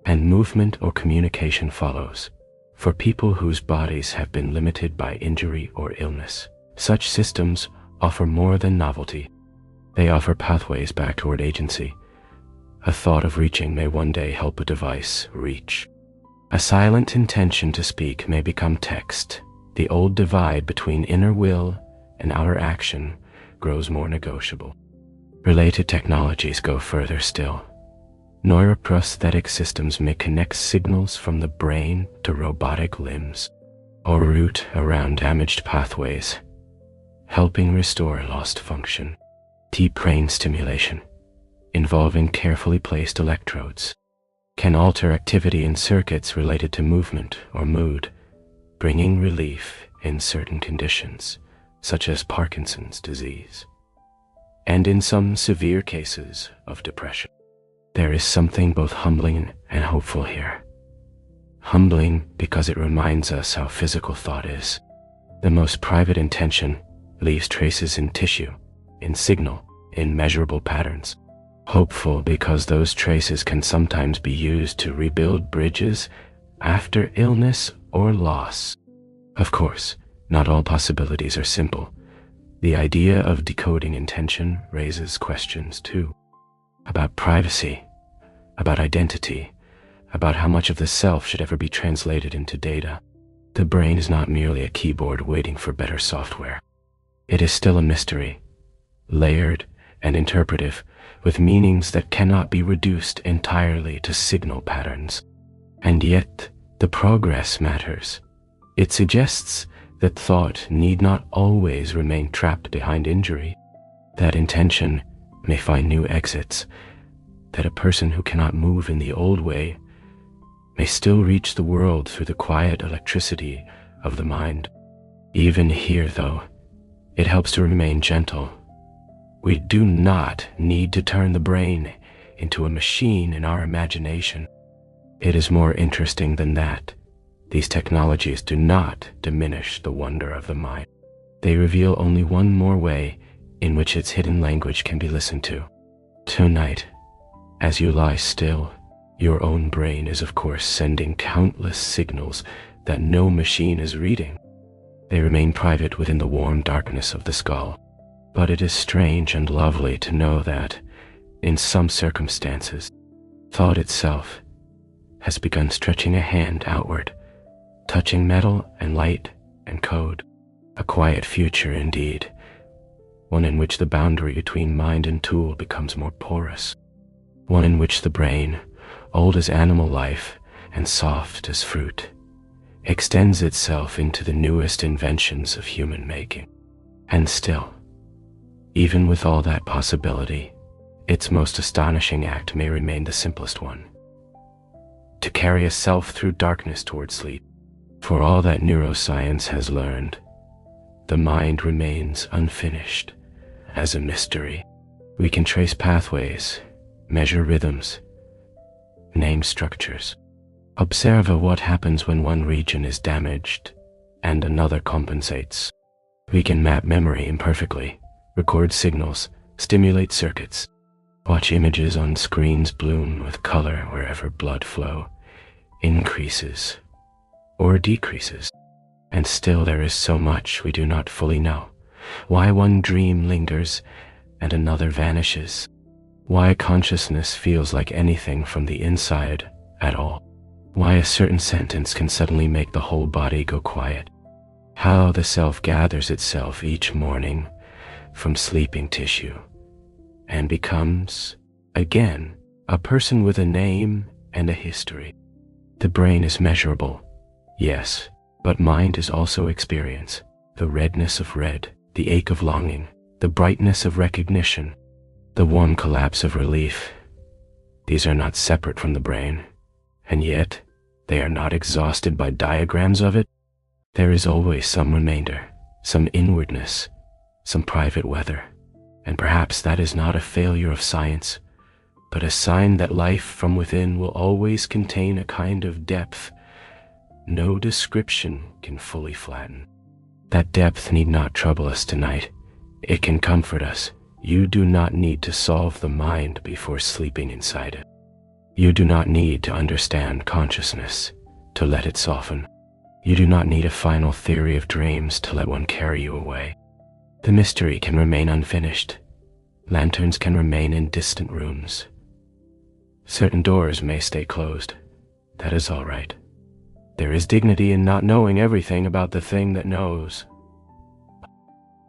Speaker 1: and movement or communication follows. For people whose bodies have been limited by injury or illness, such systems offer more than novelty. They offer pathways back toward agency. A thought of reaching may one day help a device reach. A silent intention to speak may become text. The old divide between inner will and outer action grows more negotiable. Related technologies go further still. Neuroprosthetic systems may connect signals from the brain to robotic limbs, or route around damaged pathways, helping restore lost function. Deep brain stimulation, involving carefully placed electrodes, can alter activity in circuits related to movement or mood, bringing relief in certain conditions, such as Parkinson's disease, and in some severe cases of depression. There is something both humbling and hopeful here. Humbling because it reminds us how physical thought is. The most private intention leaves traces in tissue, in signal, in measurable patterns. Hopeful because those traces can sometimes be used to rebuild bridges after illness or loss. Of course, not all possibilities are simple. The idea of decoding intention raises questions too. About privacy, about identity, about how much of the self should ever be translated into data. The brain is not merely a keyboard waiting for better software. It is still a mystery, layered and interpretive, with meanings that cannot be reduced entirely to signal patterns. And yet, the progress matters. It suggests that thought need not always remain trapped behind injury, that intention may find new exits, that a person who cannot move in the old way may still reach the world through the quiet electricity of the mind. Even here, though, it helps to remain gentle, We do not need to turn the brain into a machine in our imagination. It is more interesting than that. These technologies do not diminish the wonder of the mind. They reveal only one more way in which its hidden language can be listened to. Tonight, as you lie still, your own brain is of course sending countless signals that no machine is reading. They remain private within the warm darkness of the skull. But it is strange and lovely to know that, in some circumstances, thought itself has begun stretching a hand outward, touching metal and light and code. A quiet future indeed, one in which the boundary between mind and tool becomes more porous, one in which the brain, old as animal life and soft as fruit, extends itself into the newest inventions of human making. And still, even with all that possibility, its most astonishing act may remain the simplest one: to carry a self through darkness toward sleep. For all that neuroscience has learned, the mind remains unfinished as a mystery. We can trace pathways, measure rhythms, name structures, observe what happens when one region is damaged and another compensates. We can map memory imperfectly, record signals, stimulate circuits, watch images on screens bloom with color wherever blood flow increases or decreases. And still there is so much we do not fully know. Why one dream lingers and another vanishes. Why consciousness feels like anything from the inside at all. Why a certain sentence can suddenly make the whole body go quiet. How the self gathers itself each morning from sleeping tissue and becomes, again, a person with a name and a history. The brain is measurable, yes, but mind is also experience, the redness of red, the ache of longing, the brightness of recognition, the warm collapse of relief. These are not separate from the brain, and yet they are not exhausted by diagrams of it. There is always some remainder, some inwardness, some private weather, and perhaps that is not a failure of science, but a sign that life from within will always contain a kind of depth no description can fully flatten. That depth need not trouble us tonight. It can comfort us. You do not need to solve the mind before sleeping inside it. You do not need to understand consciousness to let it soften. You do not need a final theory of dreams to let one carry you away. The mystery can remain unfinished. Lanterns can remain in distant rooms. Certain doors may stay closed. That is all right. There is dignity in not knowing everything about the thing that knows.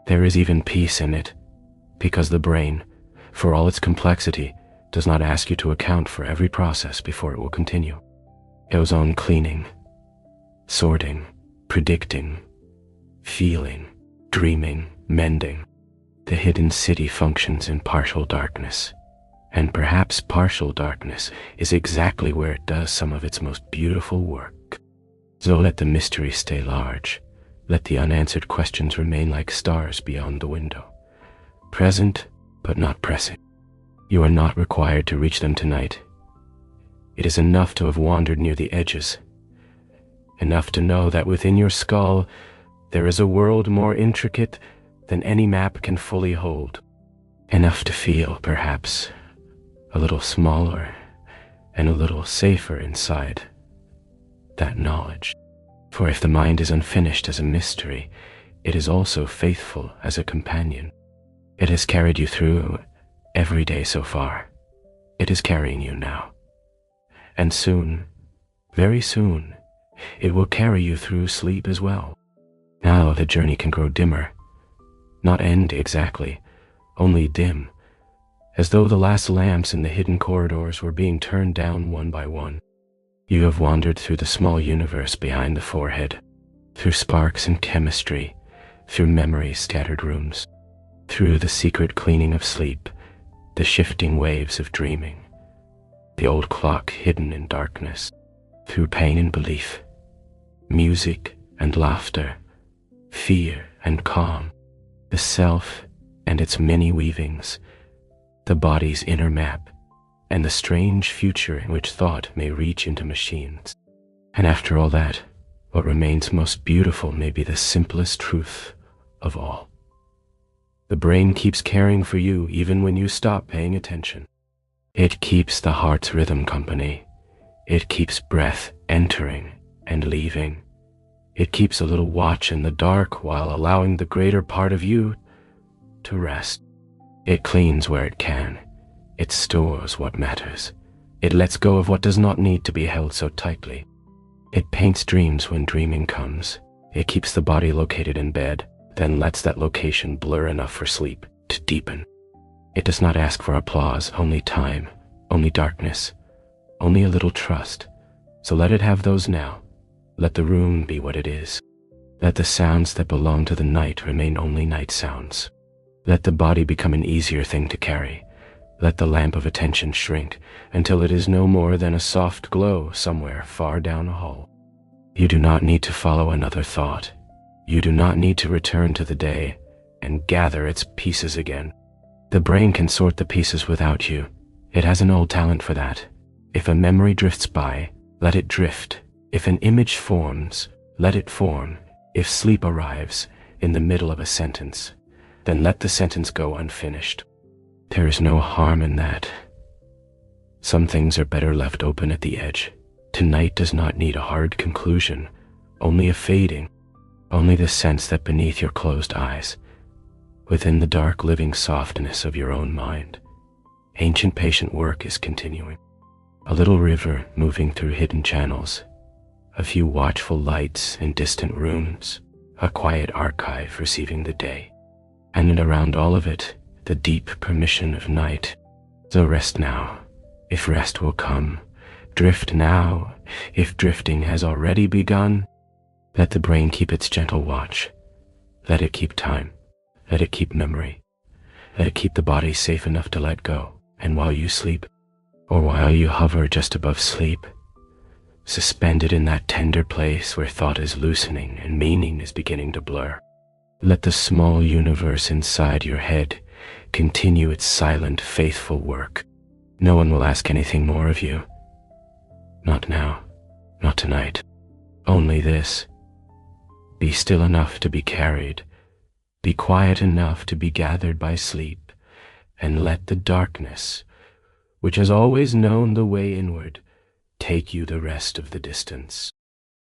Speaker 1: There is even peace in it, because the brain, for all its complexity, does not ask you to account for every process before it will continue. It goes on cleaning, sorting, predicting, feeling, dreaming, mending. The hidden city functions in partial darkness, and perhaps partial darkness is exactly where it does some of its most beautiful work. So let the mystery stay large. Let the unanswered questions remain like stars beyond the window, present but not pressing. You are not required to reach them tonight. It is enough to have wandered near the edges, enough to know that within your skull there is a world more intricate than any map can fully hold, enough to feel, perhaps, a little smaller and a little safer inside that knowledge. For if the mind is unfinished as a mystery, it is also faithful as a companion. It has carried you through every day so far. It is carrying you now. And soon, very soon, it will carry you through sleep as well. Now the journey can grow dimmer, not end exactly, only dim, as though the last lamps in the hidden corridors were being turned down one by one. You have wandered through the small universe behind the forehead, through sparks and chemistry, through memory's scattered rooms, through the secret cleaning of sleep, the shifting waves of dreaming, the old clock hidden in darkness, through pain and belief, music and laughter, fear and calm, the self and its many weavings, the body's inner map, and the strange future in which thought may reach into machines. And after all that, what remains most beautiful may be the simplest truth of all. The brain keeps caring for you even when you stop paying attention. It keeps the heart's rhythm company. It keeps breath entering and leaving. It keeps a little watch in the dark while allowing the greater part of you to rest. It cleans where it can. It stores what matters. It lets go of what does not need to be held so tightly. It paints dreams when dreaming comes. It keeps the body located in bed, then lets that location blur enough for sleep to deepen. It does not ask for applause, only time, only darkness, only a little trust. So let it have those now. Let the room be what it is. Let the sounds that belong to the night remain only night sounds. Let the body become an easier thing to carry. Let the lamp of attention shrink until it is no more than a soft glow somewhere far down a hall. You do not need to follow another thought. You do not need to return to the day and gather its pieces again. The brain can sort the pieces without you. It has an old talent for that. If a memory drifts by, let it drift. If an image forms, let it form. If sleep arrives in the middle of a sentence, then let the sentence go unfinished. There is no harm in that. Some things are better left open at the edge. Tonight does not need a hard conclusion, only a fading, only the sense that beneath your closed eyes, within the dark living softness of your own mind, ancient patient work is continuing. A little river moving through hidden channels, a few watchful lights in distant rooms, a quiet archive receiving the day, and around all of it, the deep permission of night. So rest now, if rest will come. Drift now, if drifting has already begun. Let the brain keep its gentle watch. Let it keep time. Let it keep memory. Let it keep the body safe enough to let go. And while you sleep, or while you hover just above sleep, suspended in that tender place where thought is loosening and meaning is beginning to blur, let the small universe inside your head continue its silent, faithful work. No one will ask anything more of you. Not now, not tonight. Only this. Be still enough to be carried. Be quiet enough to be gathered by sleep, and let the darkness, which has always known the way inward, take you the rest of the distance.